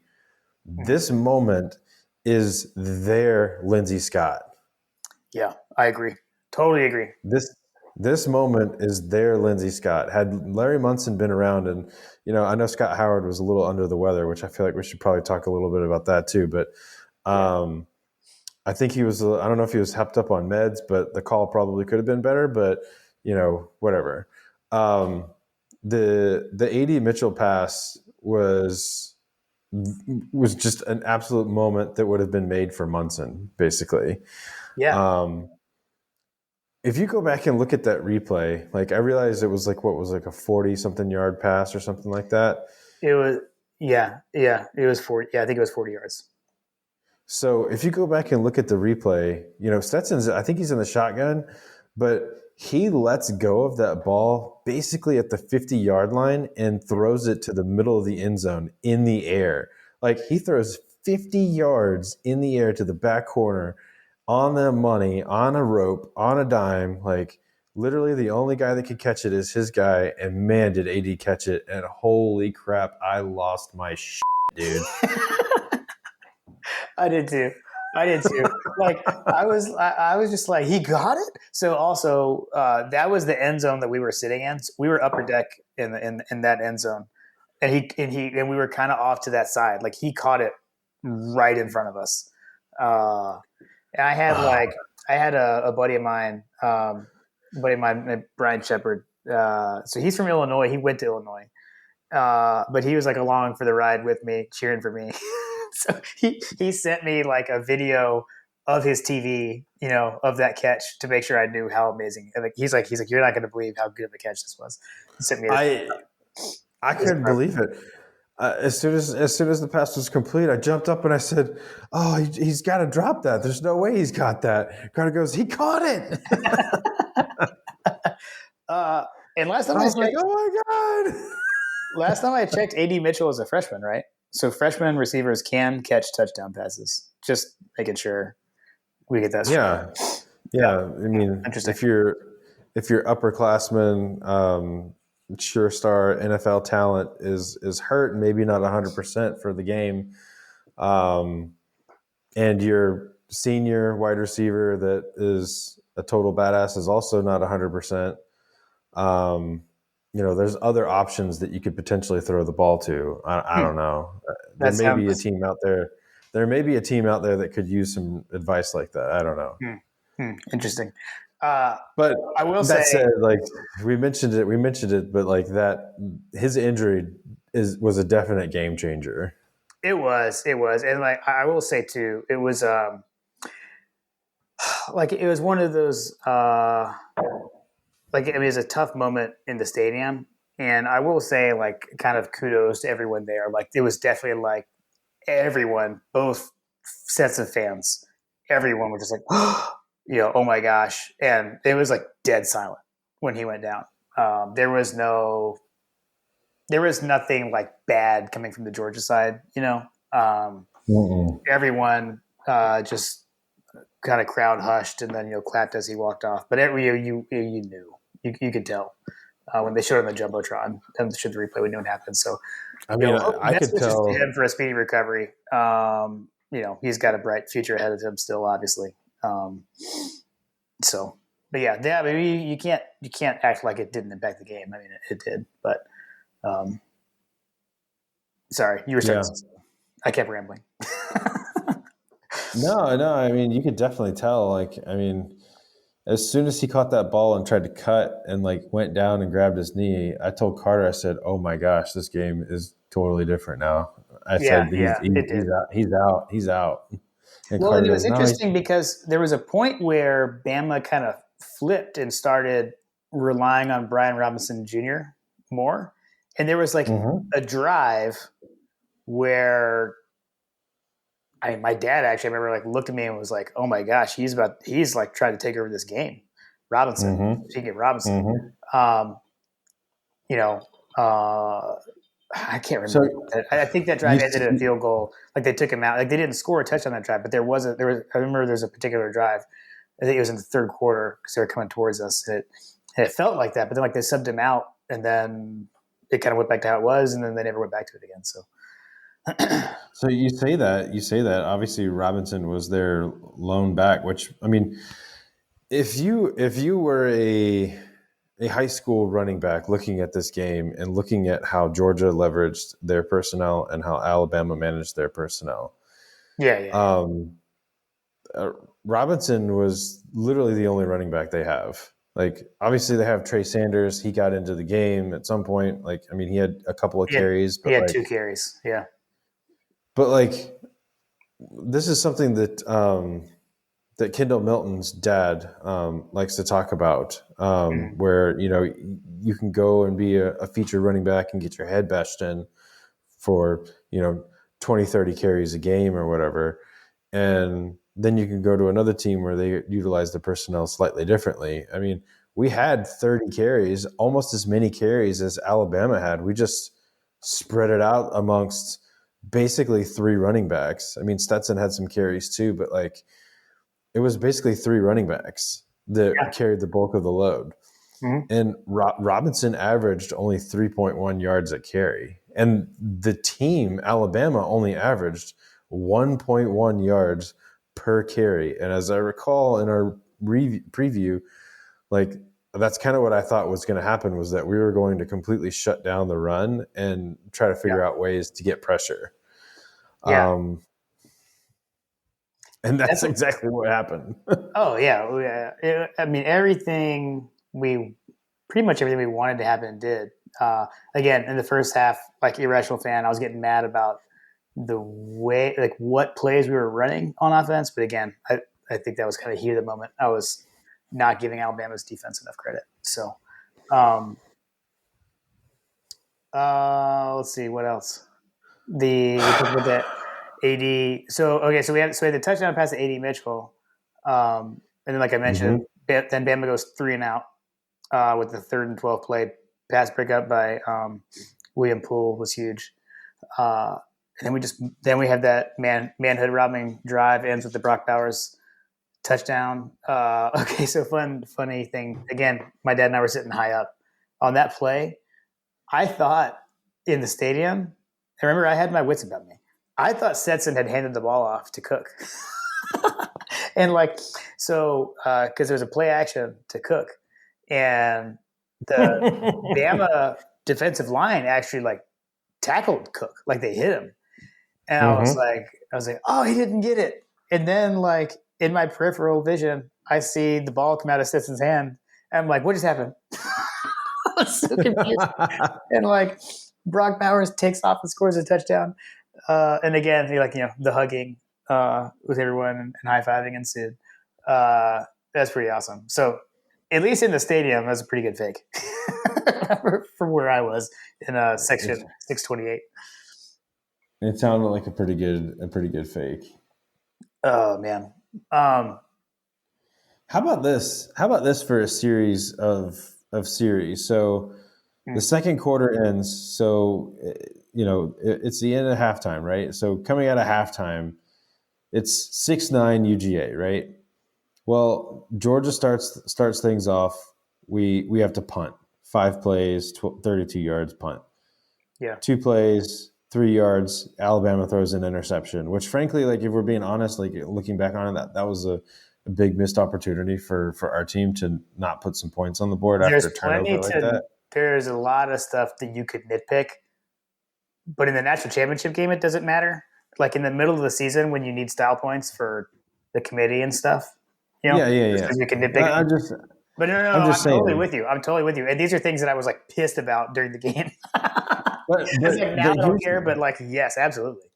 this moment is their Lindsey Scott. Yeah, I agree. Totally agree. This moment is their Lindsey Scott. Had Larry Munson been around, and I know Scott Howard was a little under the weather, which I feel like we should probably talk a little bit about that too. But I think he was. I don't know if he was hepped up on meds, but the call probably could have been better. But whatever. The AD Mitchell pass was just an absolute moment that would have been made for Munson, basically. Yeah. If you go back and look at that replay, like I realized it was like a 40-something yard pass or something like that. It was, it was 40. Yeah, I think it was 40 yards. So if you go back and look at the replay, Stetson's, I think he's in the shotgun, but he lets go of that ball basically at the 50-yard line and throws it to the middle of the end zone in the air. Like, he throws 50 yards in the air to the back corner on the money, on a rope, on a dime. Like, literally the only guy that could catch it is his guy, and man, did AD catch it. And holy crap, I lost my shit, dude. I did too. Like, I was just like, he got it. So also, that was the end zone that we were sitting in. So we were upper deck in that end zone, and we were kind of off to that side. Like, he caught it right in front of us. And I had a buddy of mine, Brian Shepard. So he's from Illinois. He went to Illinois, but he was like along for the ride with me, cheering for me. So he sent me like a video of his TV, of that catch to make sure I knew how amazing. And like he's like, you're not going to believe how good of a catch this was. He sent me. I couldn't believe it. As soon as the pass was complete, I jumped up and I said, "Oh, he's got to drop that. There's no way he's got that." Carter goes, "He caught it." And last time I was like, "Oh my god!" Last time I checked, AD Mitchell was a freshman, right? So freshman receivers can catch touchdown passes. Just making sure we get that straight. Yeah. I mean, interesting. If you're upperclassman, sure star NFL talent is hurt, maybe not 100% for the game, and your senior wide receiver that is a total badass is also not 100%. There's other options that you could potentially throw the ball to. I don't know. There may be a team out there. There may be a team out there that could use some advice like that. I don't know. Interesting. But I will say, said, like, we mentioned it, but like that, his injury was a definite game changer. It was, and like I will say too, it was like it was one of those. Like, I mean, it's a tough moment in the stadium, and I will say, like, kind of kudos to everyone there. Like, it was definitely like everyone, both sets of fans, everyone was just like, oh my gosh, and it was like dead silent when he went down. There was nothing like bad coming from the Georgia side, Everyone just kind of crowd hushed and then clapped as he walked off. But you knew. You could tell when they showed on the jumbotron and showed the replay. We knew what happened. So, I mean, I could tell him for a speedy recovery. He's got a bright future ahead of him still, obviously. But yeah, I mean, you can't act like it didn't impact the game. I mean, it did. But sorry, you were saying something. I kept rambling. No. I mean, you could definitely tell. Like, I mean, as soon as he caught that ball and tried to cut and like went down and grabbed his knee, I told Carter, I said, "Oh my gosh, this game is totally different now." I said, "He's out." And well, it was interesting because there was a point where Bama kind of flipped and started relying on Brian Robinson Jr. more, and there was like a drive where. My dad actually, I remember, like looked at me and was like, "Oh my gosh, he's like trying to take over this game." Robinson, he get Robinson. I can't remember. So, I think that drive ended in a field goal. Like they took him out. Like they didn't score a touchdown on that drive, but there was. I remember there's a particular drive. I think it was in the third quarter because they were coming towards us, and it felt like that. But then like they subbed him out, and then it kind of went back to how it was, and then they never went back to it again. So. So you say that obviously Robinson was their lone back, which, I mean, if you were a high school running back looking at this game and looking at how Georgia leveraged their personnel and how Alabama managed their personnel, Robinson was literally the only running back they have. Like, obviously they have Trey Sanders. He got into the game at some point. Like, I mean, he had a couple of carries. But he had 2 carries. Yeah. But like, this is something that that Kendall Milton's dad likes to talk about, where you can go and be a featured running back and get your head bashed in for 20, 30 carries a game or whatever, and then you can go to another team where they utilize the personnel slightly differently. I mean, we had 30 carries, almost as many carries as Alabama had. We just spread it out amongst basically 3 running backs. I mean, Stetson had some carries too, but like it was basically 3 running backs that carried the bulk of the load. Mm-hmm. And Robinson averaged only 3.1 yards a carry. And the team, Alabama, only averaged 1.1 yards per carry. And as I recall in our preview, like that's kind of what I thought was going to happen, was that we were going to completely shut down the run and try to figure out ways to get pressure. Yeah. And that's exactly what happened. Oh yeah. I mean, pretty much everything we wanted to happen did. Again, in the first half, like irrational fan, I was getting mad about the way, like what plays we were running on offense. But again, I think that was kind of heat of the moment. I was not giving Alabama's defense enough credit. So, let's see what else. The AD. So we had the touchdown pass to AD Mitchell, and then like I mentioned, then Bama goes 3 and out with the 3rd and 12 play. Pass breakup by William Poole was huge. And then we have that manhood robbing drive, ends with the Brock Bowers touchdown. Okay, so funny thing. Again, my dad and I were sitting high up on that play. I thought in the stadium, I remember I had my wits about me. I thought Stetson had handed the ball off to Cook. And because there was a play action to Cook, and the Bama defensive line actually like tackled Cook, like they hit him. And I was like, oh, he didn't get it. And then like in my peripheral vision, I see the ball come out of Stetson's hand. And I'm like, what just happened? I was so confused. And like Brock Bowers takes off and scores a touchdown. And again, the hugging with everyone and high-fiving ensued. That's pretty awesome. So at least in the stadium, that was a pretty good fake from where I was in section 628. It sounded like a pretty good fake. Oh man. How about this? How about this for a series of series? So the second quarter ends. So it's the end of halftime, right? So coming out of halftime, it's 6-9 UGA, right? Well, Georgia starts things off. We have to punt. 5 plays, 32 yards punt. Yeah. 2 plays, 3 yards. Alabama throws an interception, which frankly, like if we're being honest, like looking back on it, that was a big missed opportunity for our team to not put some points on the board after a turnover like that. There's a lot of stuff that you could nitpick, but in the national championship game, it doesn't matter. Like in the middle of the season when you need style points for the committee and stuff. Yeah. You can nitpick. I'm totally with you. And these are things that I was like pissed about during the game. But now I don't care, but like, yes, absolutely.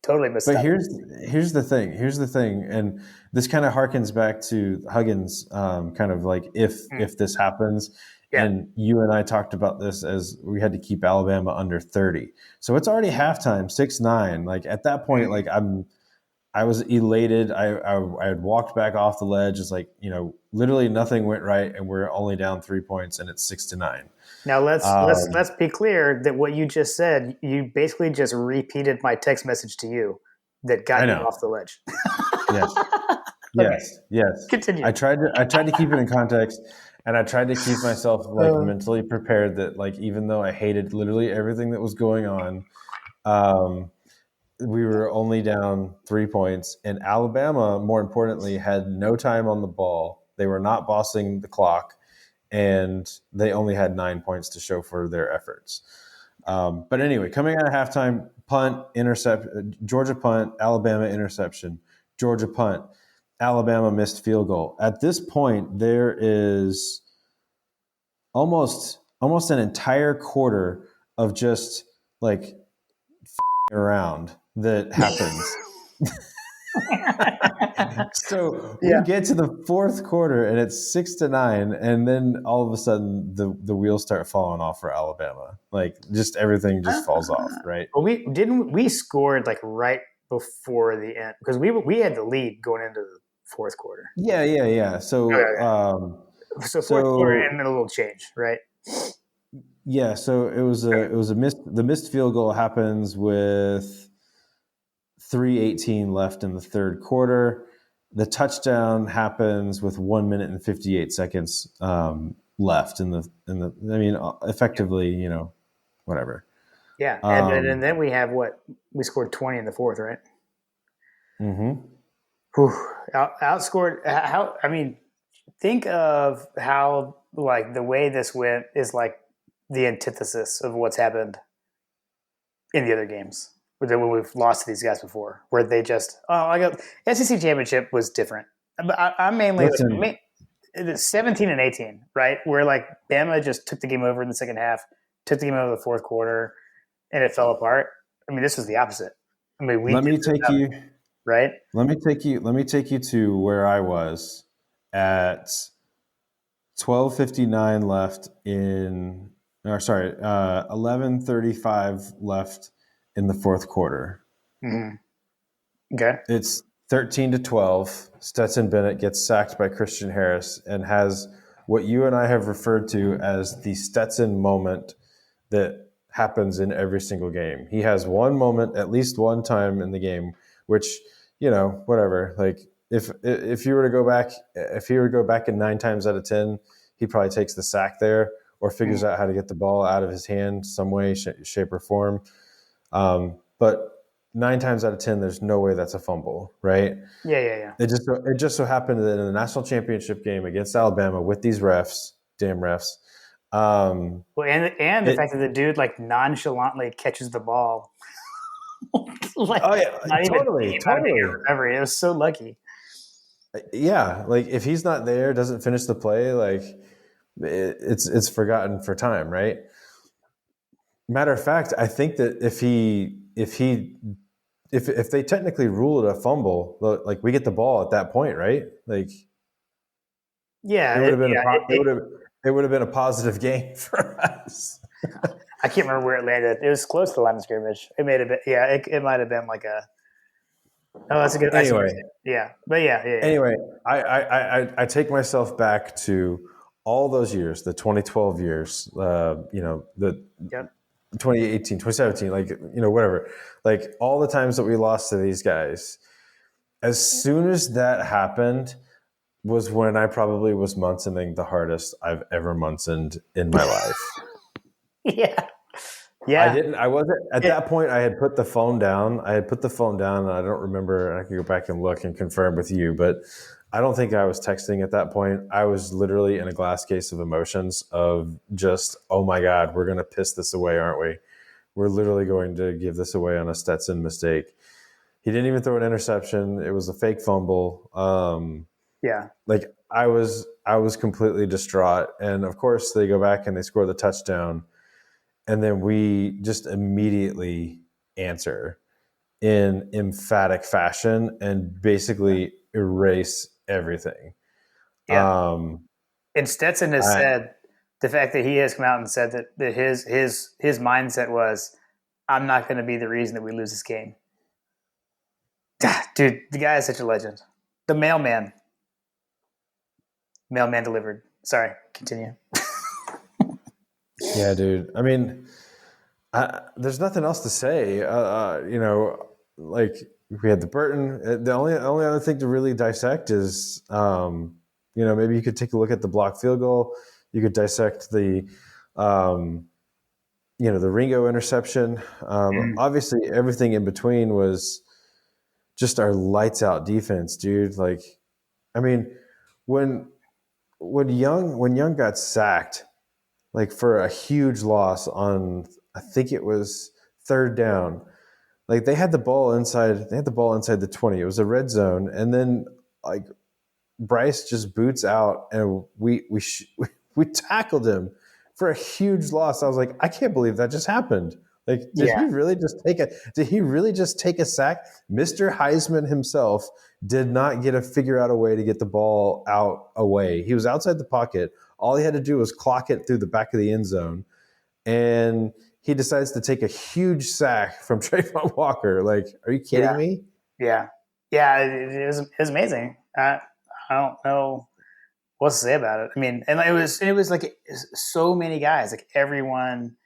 Totally missed. But here's the thing. And this kind of harkens back to Huggins, kind of like if this happens. Yeah. And you and I talked about this as we had to keep Alabama under 30. So it's already halftime, 6-9. Like at that point, like I was elated. I had walked back off the ledge. It's like, literally nothing went right, and we're only down 3 points, and it's 6-9. Now let's be clear that what you just said, you basically just repeated my text message to you that got you off the ledge. Yes. Yes. Continue. I tried to keep it in context, and I tried to keep myself like mentally prepared that like even though I hated literally everything that was going on, we were only down 3 points, and Alabama, more importantly, had no time on the ball. They were not bossing the clock, and they only had 9 points to show for their efforts. But anyway, coming out of halftime, punt, intercept, Georgia punt, Alabama interception, Georgia punt, Alabama missed field goal. At this point, there is almost an entire quarter of just like around that happens. So we get to the fourth quarter and it's 6-9, and then all of a sudden the wheels start falling off for Alabama. Like just everything just falls off, right? Well, we scored like right before the end because we had the lead going into the fourth quarter. Yeah. So So fourth quarter and then a little change, right? Yeah, so it was a missed field goal happens with 3:18 left in the third quarter. The touchdown happens with 1 minute and 58 seconds left in the. I mean, effectively, whatever. Yeah, and then we have we scored 20 in the fourth, right? Mm-hmm. Outscored. How? I mean, think of how like the way this went is like the antithesis of what's happened in the other games when we've lost to these guys before, where they just I got SEC championship was different. But I'm mainly like, 17 and 18, right? Where like Bama just took the game over in the second half, took the game over the fourth quarter, and it fell apart. I mean, this was the opposite. I mean, Let me take you right. Let me take you to where I was at 12:59 left in. Or sorry, 11:35 left in the fourth quarter. Mm-hmm. Okay. It's 13-12. Stetson Bennett gets sacked by Christian Harris and has what you and I have referred to as the Stetson moment that happens in every single game. He has one moment, at least one time in the game, which, whatever. Like if you were to go back, and 9 times out of 10, he probably takes the sack there or figures out how to get the ball out of his hand some way, shape, or form. But 9 times out of 10, there's no way that's a fumble, right? Yeah. It just so happened that in the national championship game against Alabama with these refs, damn refs. Well, and the fact that the dude like nonchalantly catches the ball, like totally. It was so lucky. Yeah, like if he's not there, doesn't finish the play, like it's forgotten for time, right? Matter of fact, I think that if they technically rule it a fumble, like we get the ball at that point, right? Like, yeah, it would have been a positive game for us. I can't remember where it landed. It was close to the line of scrimmage. It made a bit. Yeah, it might have been like a. Oh, that's a good. Anyway, yeah, but yeah. Anyway, I take myself back to all those years, the 2012 years, the 2018, 2017, like, whatever, like all the times that we lost to these guys. As soon as that happened was when I probably was munsoning the hardest I've ever munsoned in my life. Yeah. I wasn't at that point. I had put the phone down. And I don't remember. I can go back and look and confirm with you, but I don't think I was texting at that point. I was literally in a glass case of emotions of just, oh my God, we're going to piss this away, aren't we? We're literally going to give this away on a Stetson mistake. He didn't even throw an interception. It was a fake fumble. Like I was completely distraught. And of course they go back and they score the touchdown. And then we just immediately answer in emphatic fashion and basically erase everything. Yeah. And Stetson has said the fact that he has come out and said that his mindset was, I'm not going to be the reason that we lose this game. Dude, the guy is such a legend. The mailman. Mailman delivered. Sorry, continue. Yeah, dude. I mean, there's nothing else to say. Like we had the Burton. The only other thing to really dissect is, maybe you could take a look at the blocked field goal. You could dissect the, the Ringo interception. Obviously, everything in between was just our lights out defense, dude. Like, I mean, when Young got sacked, like for a huge loss on, I think it was third down. Like they had the ball inside the 20. It was a red zone, and then like Bryce just boots out, and we tackled him for a huge loss. I was like, I can't believe that just happened. Like, did he really just take a sack? Mr. Heisman himself did not figure out a way to get the ball out away. He was outside the pocket. All he had to do was clock it through the back of the end zone. And he decides to take a huge sack from Trayvon Walker. Like, are you kidding me? Yeah. Yeah, it was amazing. I don't know. what to say about it. I mean, and it was like so many guys, like everyone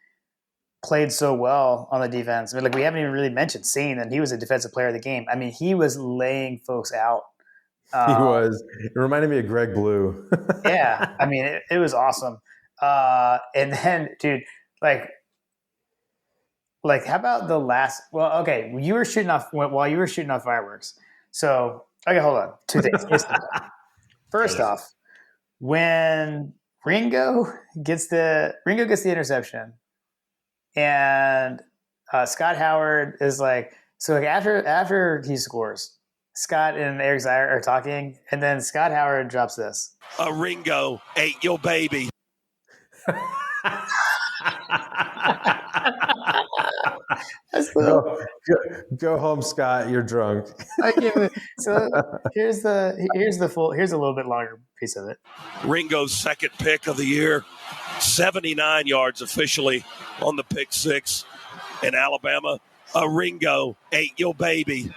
played so well on the defense. I mean, like we haven't even really mentioned Sane, and he was a defensive player of the game. I mean, he was laying folks out. He was. It reminded me of Greg Blue. Yeah, I mean, it was awesome. And then, dude, like, how about the last? Well, okay, you were shooting off while you were shooting off fireworks. So, okay, hold on. Two things. First off, when Ringo gets the interception, and Scott Howard is like, so like after he scores, Scott and Eric Zier are talking, and then Scott Howard drops this. Ringo ate your baby. Go home, Scott. You're drunk. So here's a little bit longer piece of it. Ringo's second pick of the year, 79 yards officially on the pick six in Alabama. Ringo ate your baby.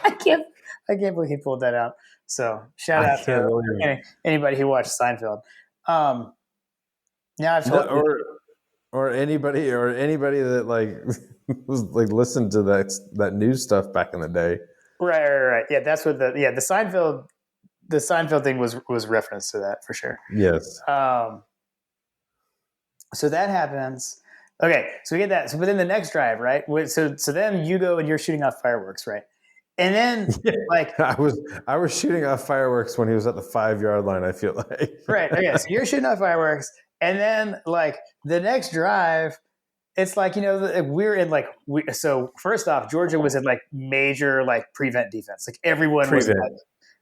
I can't believe he pulled that out. So shout out to anybody who watched Seinfeld. Now I've told or anybody that like was like listened to that news stuff back in the day. Right. Yeah, that's what the Seinfeld thing was reference to that for sure. Yes. So that happens. Okay, so we get that. So but then the next drive, right? So then you go and you're shooting off fireworks, right? And then like I was shooting off fireworks when he was at the 5-yard line, I feel like. Right. Okay. So you're shooting off fireworks. And then like the next drive, it's like, we're in like, so first off, Georgia was in like major like prevent defense. Like everyone was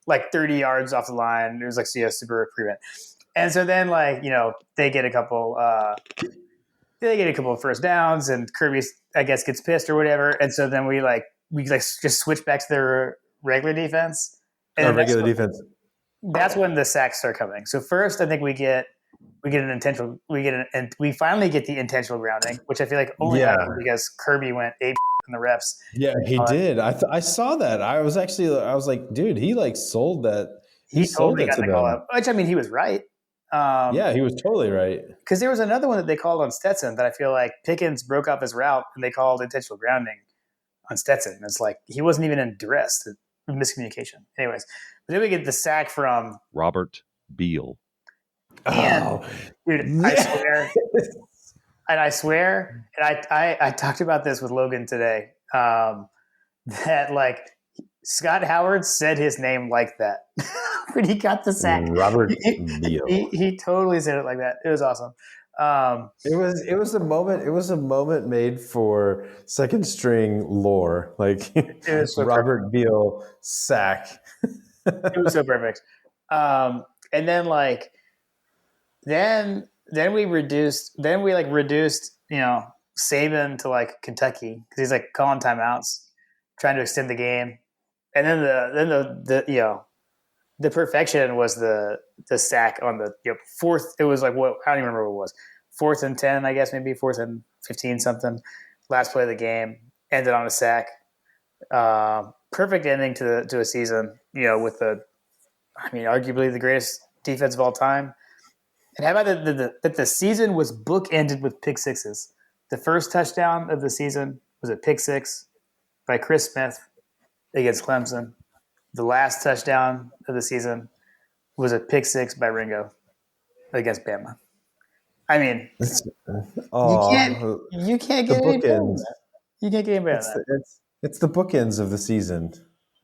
like 30 yards off the line. It was like super prevent. And so then like, they get a couple of first downs and Kirby, I guess, gets pissed or whatever. And so then we just switch back to their regular defense. And defense. That's when the sacks start coming. So first, I think we finally get the intentional grounding, which I feel like only happened because Kirby went ape in the refs. Yeah, he did. I saw that. I was like, dude, he like sold that. He totally got the call up. Which, I mean, he was right. Yeah, he was totally right. Because there was another one that they called on Stetson that I feel like Pickens broke off his route and they called intentional grounding on Stetson. And it's like he wasn't even in duress. Miscommunication. Anyways, but then we get the sack from Robert Beal. And dude, I swear, and I talked about this with Logan today, that like Scott Howard said his name like that when he got the sack. Robert Beal. He totally said it like that. It was awesome. It was a moment. It was a moment made for second string lore, like so Robert Beal sack. It was so perfect. And then like. Then we reduced, Saban to like Kentucky because he's like calling timeouts, trying to extend the game, and then the perfection was the sack on the fourth. It was like what I don't even remember what it was. 4th and 10, I guess maybe 4th and 15 something. Last play of the game ended on a sack. Perfect ending to a season. With arguably the greatest defense of all time. And how about that the season was bookended with pick sixes? The first touchdown of the season was a pick six by Chris Smith against Clemson. The last touchdown of the season was a pick six by Ringo against Bama. I mean, you can't get any better than that. You can't get any better than that. It's the bookends of the season.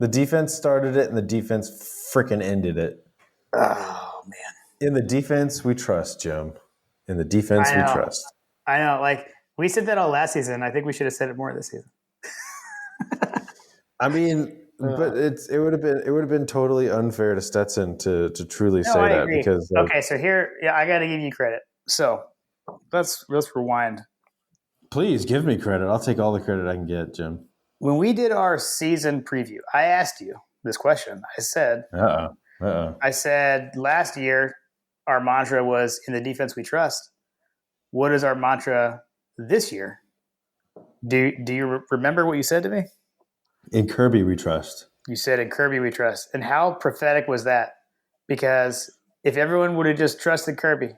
The defense started it, and the defense freaking ended it. Oh, man. In the defense, we trust, Jim. In the defense, we trust. I know. Like, we said that all last season. I think we should have said it more this season. I mean, but it would have been totally unfair to Stetson to truly say that agree. because okay, so here, I got to give you credit. So let's rewind. Please give me credit. I'll take all the credit I can get, Jim. When we did our season preview, I asked you this question. I said, I said last year our mantra was in the defense we trust. What is our mantra this year? Do you remember what you said to me? In Kirby we trust. You said in Kirby we trust. And how prophetic was that because if everyone would have just trusted Kirby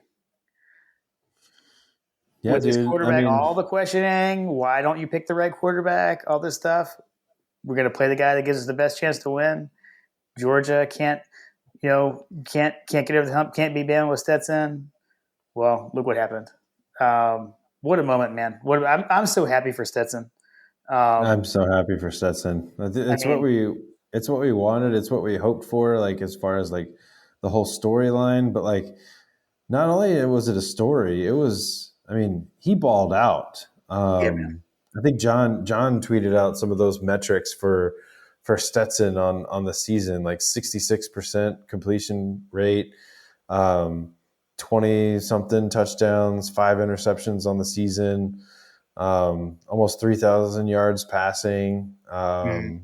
Yeah, with his dude. quarterback, all the questioning, why don't you pick the right quarterback, all this stuff, we're going to play the guy that gives us the best chance to win. Georgia can't get over the hump, can't be banned with Stetson. Well, look what happened. What a moment, man! I'm so happy for Stetson. I'm so happy for Stetson. It's what we wanted. It's what we hoped for. Like as far as like the whole storyline, but like not only was it a story, it was. I mean, he balled out. Yeah, man. I think John tweeted out some of those metrics for Stetson on the season, like 66% completion rate, 20 something touchdowns, 5 interceptions on the season, almost 3,000 yards passing. Yeah.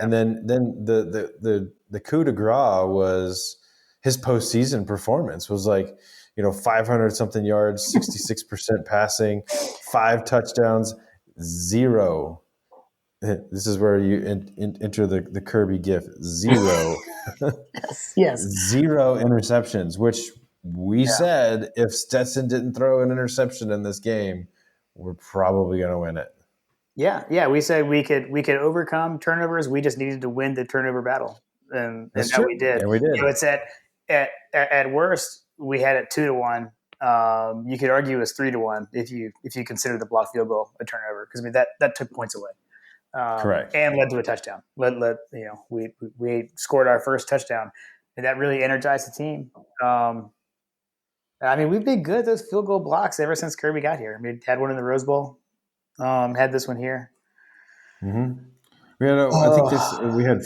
And then the coup de grace was his postseason performance was like, 500 something yards, 66% passing, 5 touchdowns, 0. This is where you enter the Kirby gif. 0. Yes. 0 interceptions, which we said if Stetson didn't throw an interception in this game, we're probably going to win it. Yeah. We said we could overcome turnovers. We just needed to win the turnover battle, and That's that true. we did. And we did. It's at worst we had it 2-1. You could argue it was 3-1 if you consider the blocked field goal a turnover, because I mean that took points away. Correct. And led to a touchdown. We scored our first touchdown, and that really energized the team. I mean, we've been good at those field goal blocks ever since Kirby got here. I mean, had one in the Rose Bowl, had this one here. Mm-hmm. We had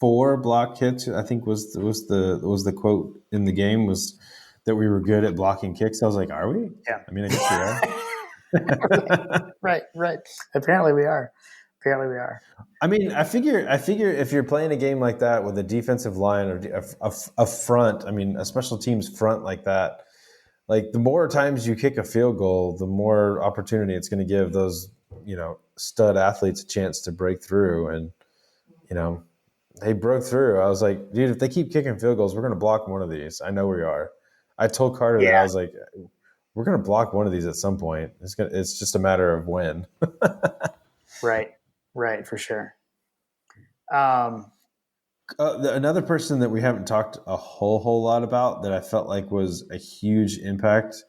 4 block hits. I think was the quote in the game was that we were good at blocking kicks. I was like, are we? Yeah. I mean, I guess we are. Right. Apparently we are. I mean, I figure if you're playing a game like that with a defensive line or a front, I mean, a special teams front like that, like the more times you kick a field goal, the more opportunity it's going to give those, stud athletes a chance to break through. And, they broke through. I was like, dude, if they keep kicking field goals, we're going to block one of these. I know we are. I told Carter that I was like, we're going to block one of these at some point. It's just a matter of when. Right, for sure. Another person that we haven't talked a whole lot about that I felt like was a huge impact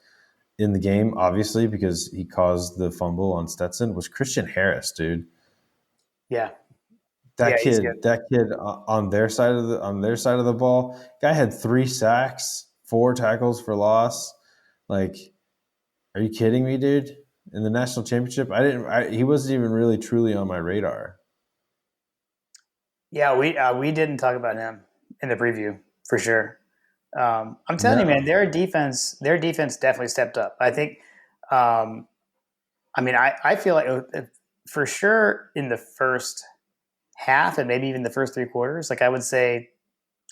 in the game, obviously because he caused the fumble on Stetson, was Christian Harris, dude. Yeah, that kid on their side of the ball, guy had 3 sacks, 4 tackles for loss. Like, are you kidding me, dude? In the national championship, he wasn't even really truly on my radar. Yeah, we didn't talk about him in the preview for sure. I'm telling you, man, their defense definitely stepped up. I think. I feel like for sure in the first half and maybe even the first 3 quarters, like I would say,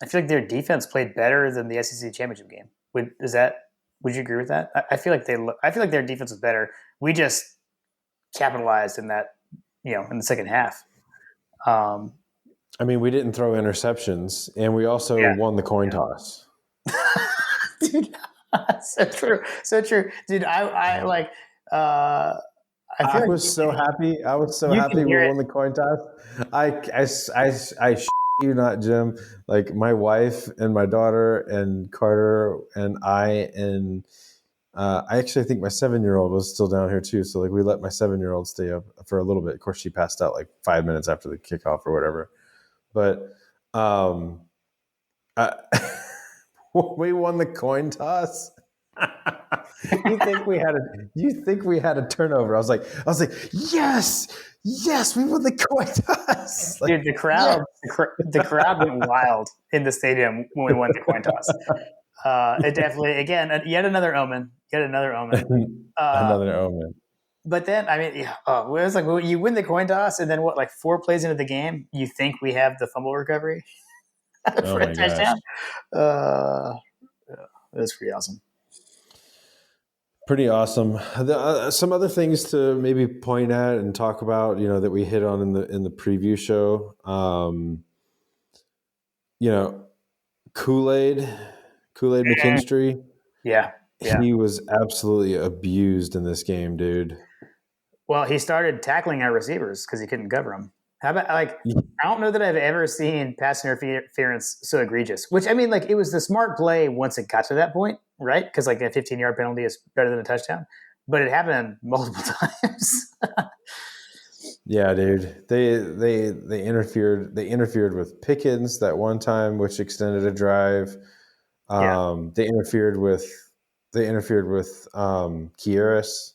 I feel like their defense played better than the SEC championship game. Would you agree with that? I feel like their defense was better. We just capitalized in that, in the second half. I mean, we didn't throw interceptions, and we also won the coin toss. Dude, so true, dude. I was so happy. I was so happy we won the coin toss. I you not, Jim. Like my wife and my daughter and Carter and I actually think my 7-year-old was still down here too. So like we let my 7-year-old stay up for a little bit. Of course, she passed out like 5 minutes after the kickoff or whatever. But we won the coin toss. You think we had a turnover? I was like, yes, we won the coin toss. Like, dude, the crowd went wild in the stadium when we won the coin toss. It definitely, again, yet another omen. Another omen. But then, I mean, it was like you win the coin toss, and then 4 plays into the game, you think we have the fumble recovery for a touchdown. That's pretty awesome. Pretty awesome. Some other things to maybe point at and talk about, that we hit on in the preview show. Kool-Aid McKinstry. Yeah. Yeah. He was absolutely abused in this game, dude. Well, he started tackling our receivers because he couldn't cover them. How about I don't know that I've ever seen pass interference so egregious. Which I mean, like it was the smart play once it got to that point, right? Because like a 15-yard penalty is better than a touchdown, but it happened multiple times. Yeah, dude. They interfered. They interfered with Pickens that one time, which extended a drive. They interfered with Kieris.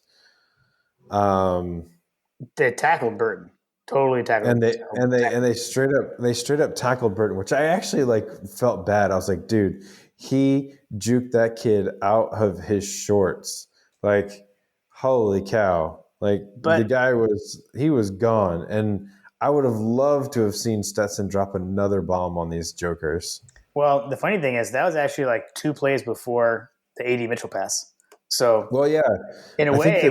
They tackled Burton. Totally tackled. And they straight up tackled Burton, which I actually like felt bad. I was like, dude, he juked that kid out of his shorts. Like, holy cow. Like the guy was gone. And I would have loved to have seen Stetson drop another bomb on these jokers. Well, the funny thing is that was actually like 2 plays before the AD Mitchell pass. So, well, yeah, in a way,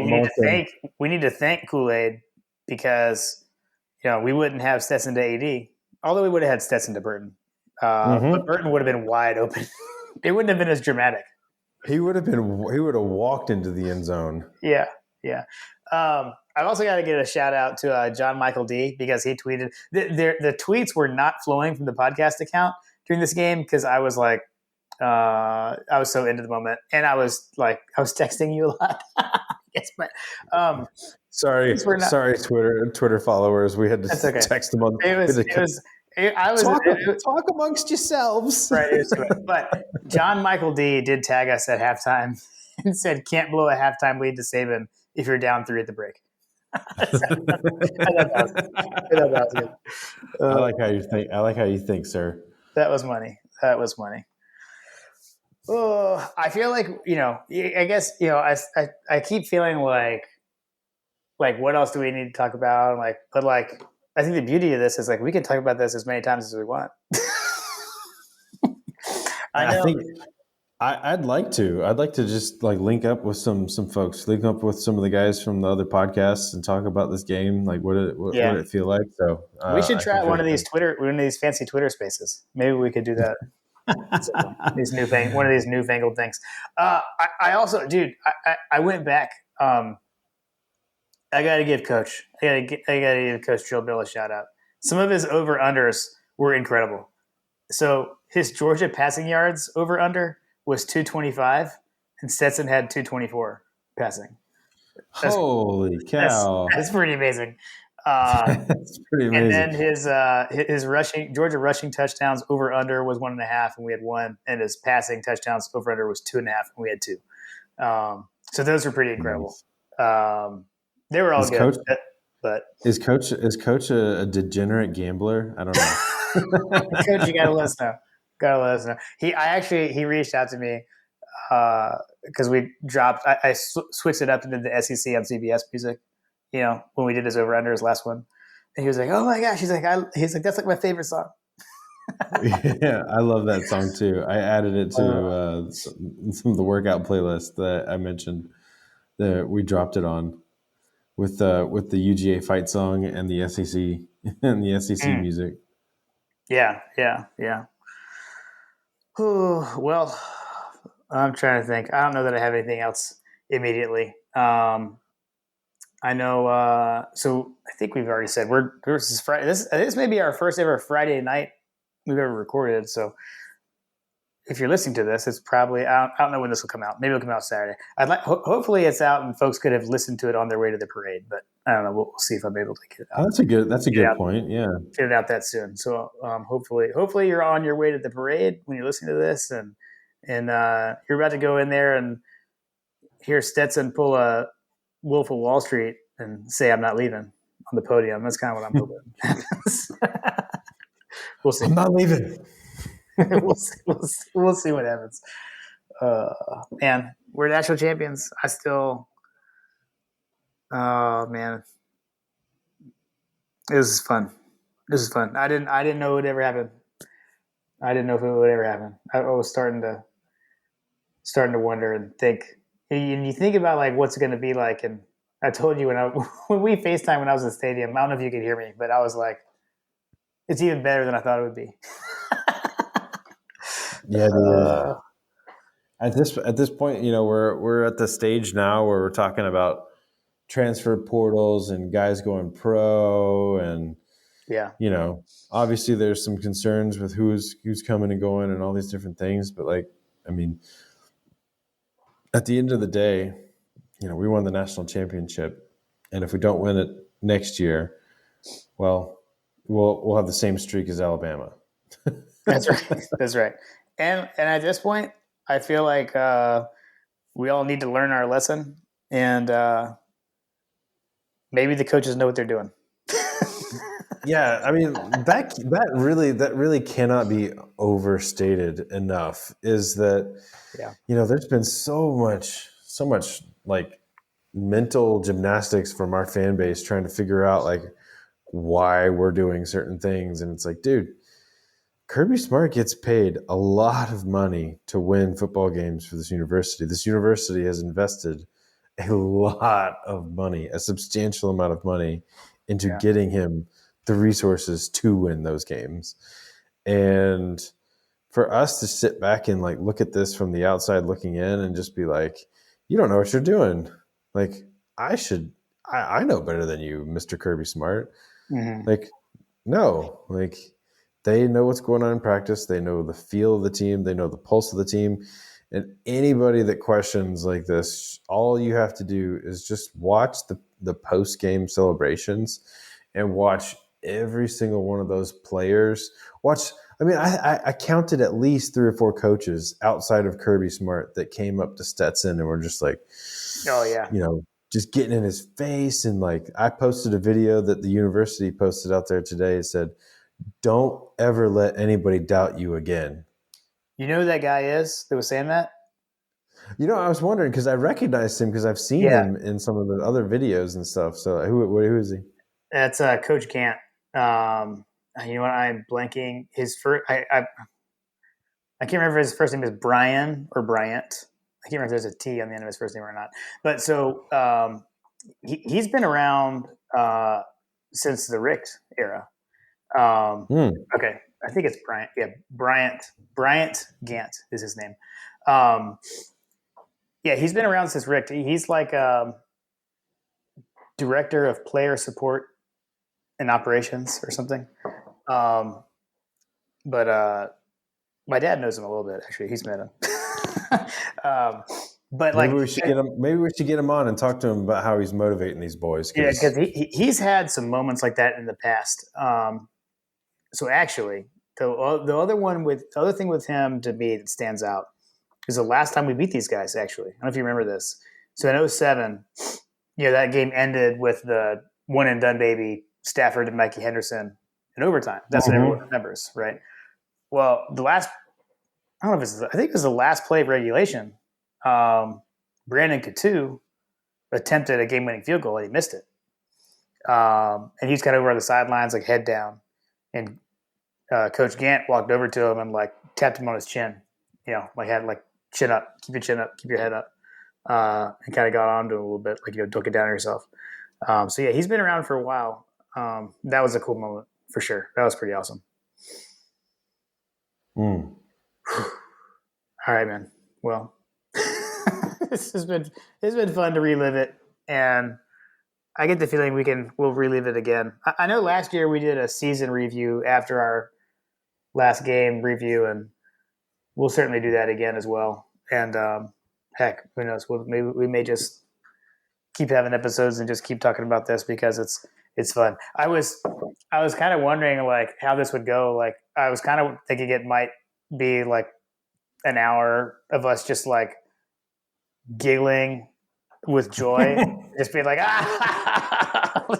we need to thank Kool-Aid because we wouldn't have Stetson to AD, although we would have had Stetson to Burton. But Burton would have been wide open. It wouldn't have been as dramatic. He would have walked into the end zone. Yeah. I've also got to give a shout out to John Michael D because he tweeted the tweets were not flowing from the podcast account during this game because I was like, I was so into the moment, and I was texting you a lot. Yes, but sorry, Twitter followers. We had to text them on. Talk amongst yourselves, right? But John Michael D did tag us at halftime and said, "Can't blow a halftime lead to Saban if you're down 3 at the break." I thought that was good. I like how you think. I like how you think, sir. That was money. Oh, I feel like I guess I keep feeling like what else do we need to talk about? But I think the beauty of this is we can talk about this as many times as we want. I think I'd like to just link up with some folks, link up with some of the guys from the other podcasts and talk about this game. What did it feel like? So we should try one of these fancy Twitter spaces. Maybe we could do that. One of these newfangled things. I also, dude, I went back. I got to give Coach Drill Bill a shout out. Some of his over unders were incredible. So his Georgia passing yards over under was 225, and Stetson had 224 passing. Holy cow! That's pretty amazing. That's pretty amazing. And then his Georgia rushing touchdowns over under was 1.5, and we had 1, and his passing touchdowns over under was 2.5, and we had 2. So those were pretty incredible. They were all good. But is Coach a degenerate gambler? I don't know. Coach, you gotta let us know. He reached out to me because we dropped. I switched it up into the SEC on CBS Music. When we did his over under his last one, and he was like, "Oh my gosh!" He's like, "That's my favorite song." Yeah, I love that song too. I added it to some of the workout playlists that I mentioned that we dropped it on with the UGA fight song and the SEC music. Yeah. Well, I'm trying to think. I don't know that I have anything else immediately. I know. So I think we've already said this is Friday. This may be our first ever Friday night we've ever recorded. So if you're listening to this, it's probably I don't know when this will come out. Maybe it'll come out Saturday. Hopefully it's out and folks could have listened to it on their way to the parade. But I don't know. We'll see if I'm able to get it out. Oh, that's a good point. Yeah, get it out that soon. So hopefully you're on your way to the parade when you're listening to this, and you're about to go in there and hear Stetson pull a Wolf of Wall Street and say, "I'm not leaving" on the podium. That's kind of what I'm hoping happens. We'll see. I'm not leaving. we'll see what happens. Man, we're national champions. Man, this is fun. I didn't know it would ever happen. I didn't know if it would ever happen. I was starting to wonder and think. And you think about what's it going to be like. And I told you when we FaceTime when I was in the stadium, I don't know if you could hear me, but I was like, it's even better than I thought it would be. Yeah, dude. At this point, we're at the stage now where we're talking about transfer portals and guys going pro, and Yeah. obviously there's some concerns with who's coming and going and all these different things. But at the end of the day, we won the national championship, and if we don't win it next year, well, we'll have the same streak as Alabama. That's right. That's right. And at this point, I feel like we all need to learn our lesson, and maybe the coaches know what they're doing. Yeah, that really cannot be overstated enough. Is that there's been so much like mental gymnastics from our fan base trying to figure out like why we're doing certain things, and it's like, dude, Kirby Smart gets paid a lot of money to win football games for this university. This university has invested a lot of money, a substantial amount of money, into getting him the resources to win those games. And for us to sit back and like look at this from the outside looking in and just be like, you don't know what you're doing. Like, I know better than you, Mr. Kirby Smart. Mm-hmm. Like, no, like they know what's going on in practice. They know the feel of the team. They know the pulse of the team. And anybody that questions like this, all you have to do is just watch the post-game celebrations and watch every single one of those players. I counted at least 3 or 4 coaches outside of Kirby Smart that came up to Stetson and were just like, oh yeah, just getting in his face. And like, I posted a video that the university posted out there today. It said, "Don't ever let anybody doubt you again." You know who that guy is that was saying that? I was wondering because I recognized him because I've seen him in some of the other videos and stuff. So who is he? That's Coach Gant. You know what? I'm blanking. His first, I can't remember if his first name is Brian or Bryant. I can't remember if there's a T on the end of his first name or not. But so he's been around since the Richt era. Okay, I think it's Bryant. Yeah, Bryant Gant is his name. Yeah, he's been around since Richt. He's like director of player support and operations or something. But my dad knows him a little bit. Actually, he's met him. But maybe we should get him. Maybe we should get him on and talk to him about how he's motivating these boys. Yeah, because he's had some moments like that in the past. So actually, the other thing with him to me that stands out is the last time we beat these guys. Actually, I don't know if you remember this. So in 2007, that game ended with the one and done baby Stafford and Mikey Henderson in overtime. That's what everyone remembers, right? Well, I think it was the last play of regulation. Brandon Coutu attempted a game-winning field goal and he missed it. And he was kind of over on the sidelines, like head down. And Coach Gant walked over to him and like tapped him on his chin. Had like chin up, keep your chin up, keep your head up, and kind of got on to him a little bit, like don't get down on yourself. So yeah, he's been around for a while. That was a cool moment for sure. That was pretty awesome. All right, man. Well, it's been fun to relive it, and I get the feeling we'll relive it again. I know last year we did a season review after our last game review, and we'll certainly do that again as well. And heck, who knows? Maybe we may just keep having episodes and just keep talking about this because it's fun. I was kind of wondering like how this would go. Like I was kind of thinking it might be like an hour of us just like giggling with joy, just being like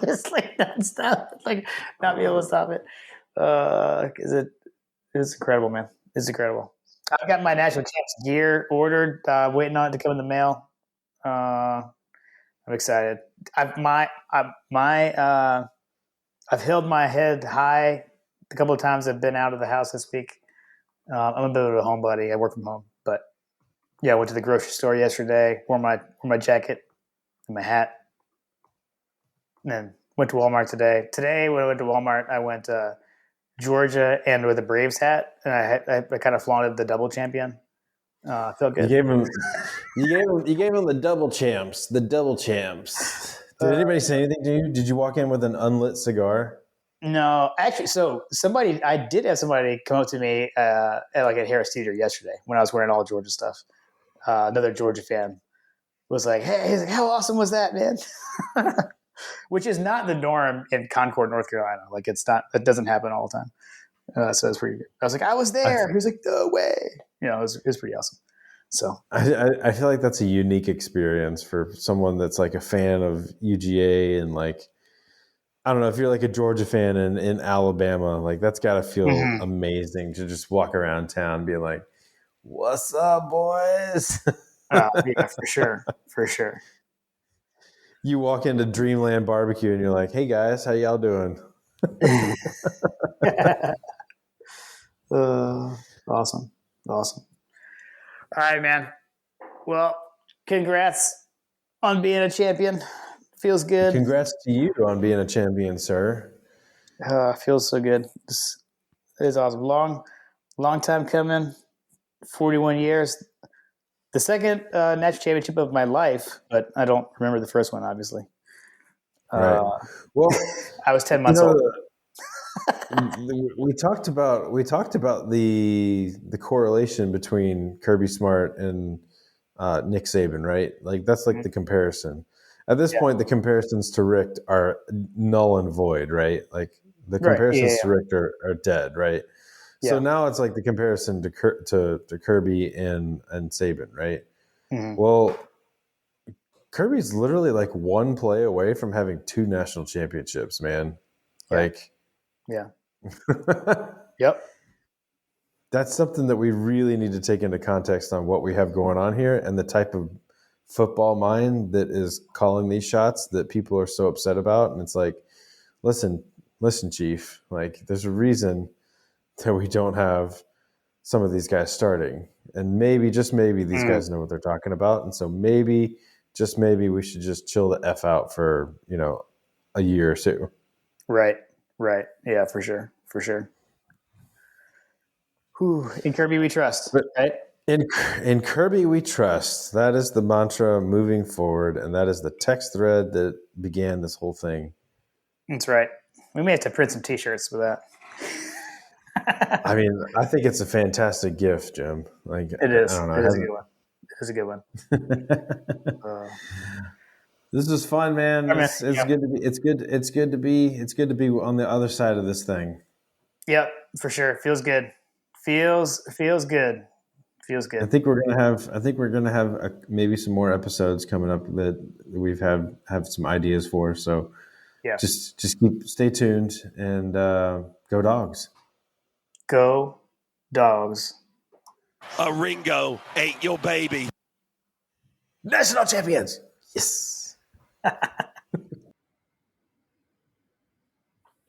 just like nonstop, like not be able to stop it. Because it's incredible, man. It's incredible. I've got my national champs gear ordered, waiting on it to come in the mail. I'm excited. I've held my head high a couple of times I've been out of the house this week. I'm a bit of a homebody. I work from home, but yeah, I went to the grocery store yesterday, wore my jacket and my hat, and then went to Walmart today. Today, when I went to Walmart, I went Georgia and with a Braves hat, and I kind of flaunted the double champion. I felt good. You gave him the double champs. The double champs. Did anybody say anything to you? Did you walk in with an unlit cigar? No, actually, so I did have somebody come up to me at Harris Teeter yesterday when I was wearing all Georgia stuff. Another Georgia fan was like, "Hey, he's like, how awesome was that, man?" Which is not the norm in Concord, North Carolina. Like it doesn't happen all the time. So it's pretty good. I was like, I was there. He was like, no way. It was pretty awesome. So I feel like that's a unique experience for someone that's like a fan of UGA and like, I don't know, if you're like a Georgia fan in Alabama, like that's got to feel amazing to just walk around town being like, what's up, boys? yeah, for sure. You walk into Dreamland Barbecue and you're like, hey guys, how y'all doing? Awesome. All right, man. Well, congrats on being a champion. Feels good. Congrats to you on being a champion, sir. Feels so good. This is awesome. Long time coming. 41 years. The second national championship of my life, but I don't remember the first one, obviously. Right. Well, I was 10 months old. We talked about the correlation between Kirby Smart and Nick Saban, right? Like that's like the comparison. At this point, the comparisons to Rick are null and void, right? Like the comparisons to Rick are dead, right? Yeah. So now it's like the comparison to Kirby and Saban, right? Mm-hmm. Well, Kirby's literally like one play away from having 2 national championships, man. Yeah. Like, yeah. Yep. That's something that we really need to take into context on what we have going on here and the type of football mind that is calling these shots that people are so upset about. And it's like, listen, Chief, like there's a reason that we don't have some of these guys starting. And maybe, just maybe, these guys know what they're talking about. And so maybe, just maybe, we should just chill the F out for, a year or 2. Right. Yeah, for sure. Whew. In Kirby we trust, right? In Kirby we trust. That is the mantra moving forward, and that is the text thread that began this whole thing. That's right. We may have to print some T-shirts with that. I mean, I think it's a fantastic gift, Jim. Like it is. I don't know. It is a good one. This is fun, man. It's good to be. It's good to be on the other side of this thing. Yep, for sure. Feels good. Feels good. I think we're gonna have maybe some more episodes coming up that we've have some ideas for. So yeah, just stay tuned and go Dogs. Go Dogs. A Ringo ate your baby. National champions. Yes.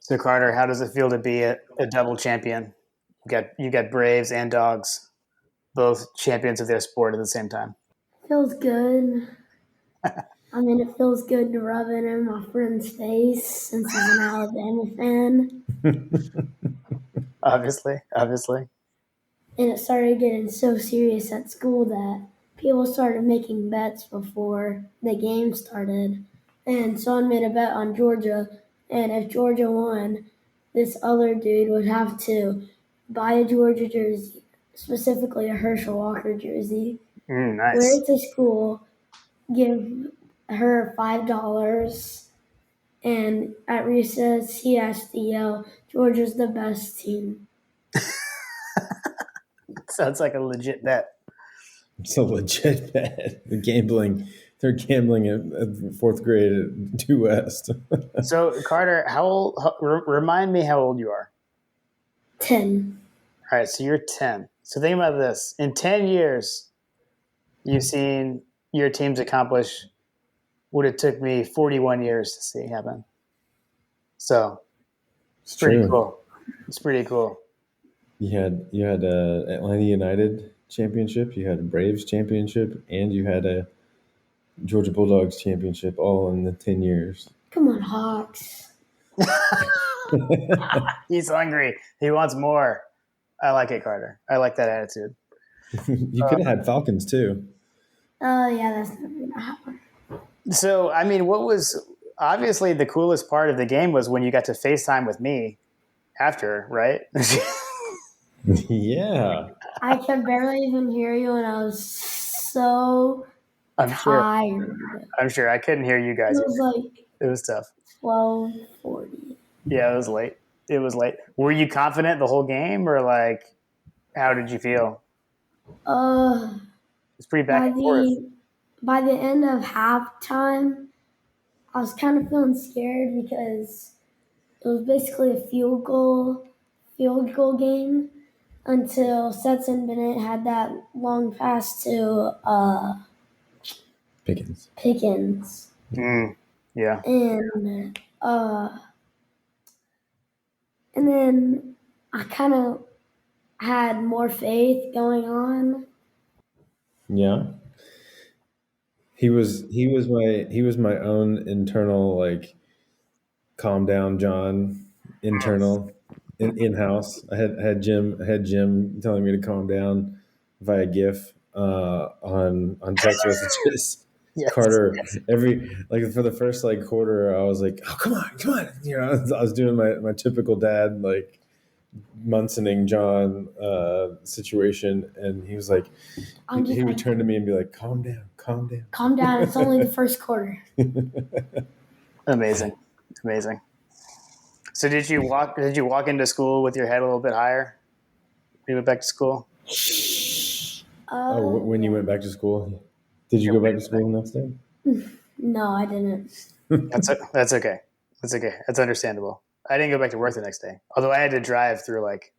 So Carter, how does it feel to be a double champion? You got Braves and Dogs, both champions of their sport at the same time. Feels good. I mean, it feels good to rub it in my friend's face since he's an Alabama fan. Obviously. And it started getting so serious at school that people started making bets before the game started. And someone made a bet on Georgia, and if Georgia won, this other dude would have to buy a Georgia jersey, specifically a Herschel Walker jersey, nice. wear it to school, give her $5, and at recess he has to yell, "Georgia's the best team." Sounds like a legit bet. It's a legit bet. They're gambling at 4th grade at Due West. So Carter, remind me how old you are. 10. All right, so you're 10. So think about this. In 10 years, you've seen your teams accomplish what it took me 41 years to see happen. So it's pretty cool. It's pretty cool. You had Atlanta United championship, you had a Braves championship, and you had a Georgia Bulldogs championship all in the 10 years. Come on, Hawks. He's hungry. He wants more. I like it, Carter. I like that attitude. You could have had Falcons too. Oh, yeah, that's not going to happen. So, I mean, what was obviously the coolest part of the game was when you got to FaceTime with me after, right? Yeah. I could barely even hear you, and I was so I'm sure. tired. I'm sure. I couldn't hear you It guys. was like It was tough. 12:40. Yeah, it was late. It was late. Were you confident the whole game, or like, how did you feel? It's pretty back By and forth. by the end of halftime, I was kind of feeling scared because it was basically a field goal game until Stetson Bennett had that long pass to Pickens. Pickens, Yeah. and then I kind of had more faith going on. Yeah. He was my own internal like calm down John internal in house. I had Jim telling me to calm down via GIF on text messages. Yes. Carter every like for the first like quarter I was like, oh come on, you know, I was doing my typical dad like Munsoning John situation, and he was like, he would turn to me and be like, calm down. Calm down. It's only the first quarter. Amazing. So did you walk into school with your head a little bit higher? You went back to school? When you went back to school, did you go back to school the next day? No, I didn't. That's okay. That's understandable. I didn't go back to work the next day, although I had to drive through like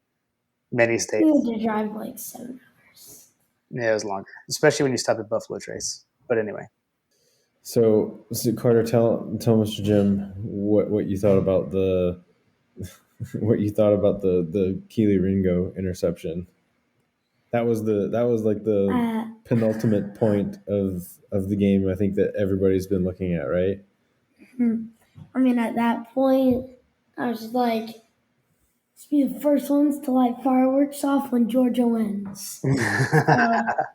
many states. We had to drive like 7 hours. Yeah, it was longer, especially when you stop at Buffalo Trace. But anyway. So Carter, tell Mr. Jim what you thought about the Keely Ringo interception. That was like the penultimate point of the game. I think that everybody's been looking at, right? I mean, at that point, I was just like, let's be the first ones to light fireworks off when Georgia wins.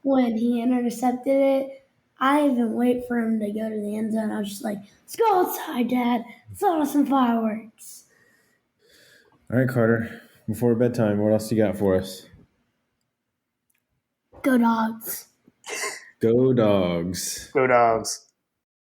When he intercepted it, I didn't even wait for him to go to the end zone. I was just like, let's go outside, Dad. Let's light off some fireworks. All right, Carter, before bedtime, what else you got for us? Go Dogs. Go Dogs. Go Dogs.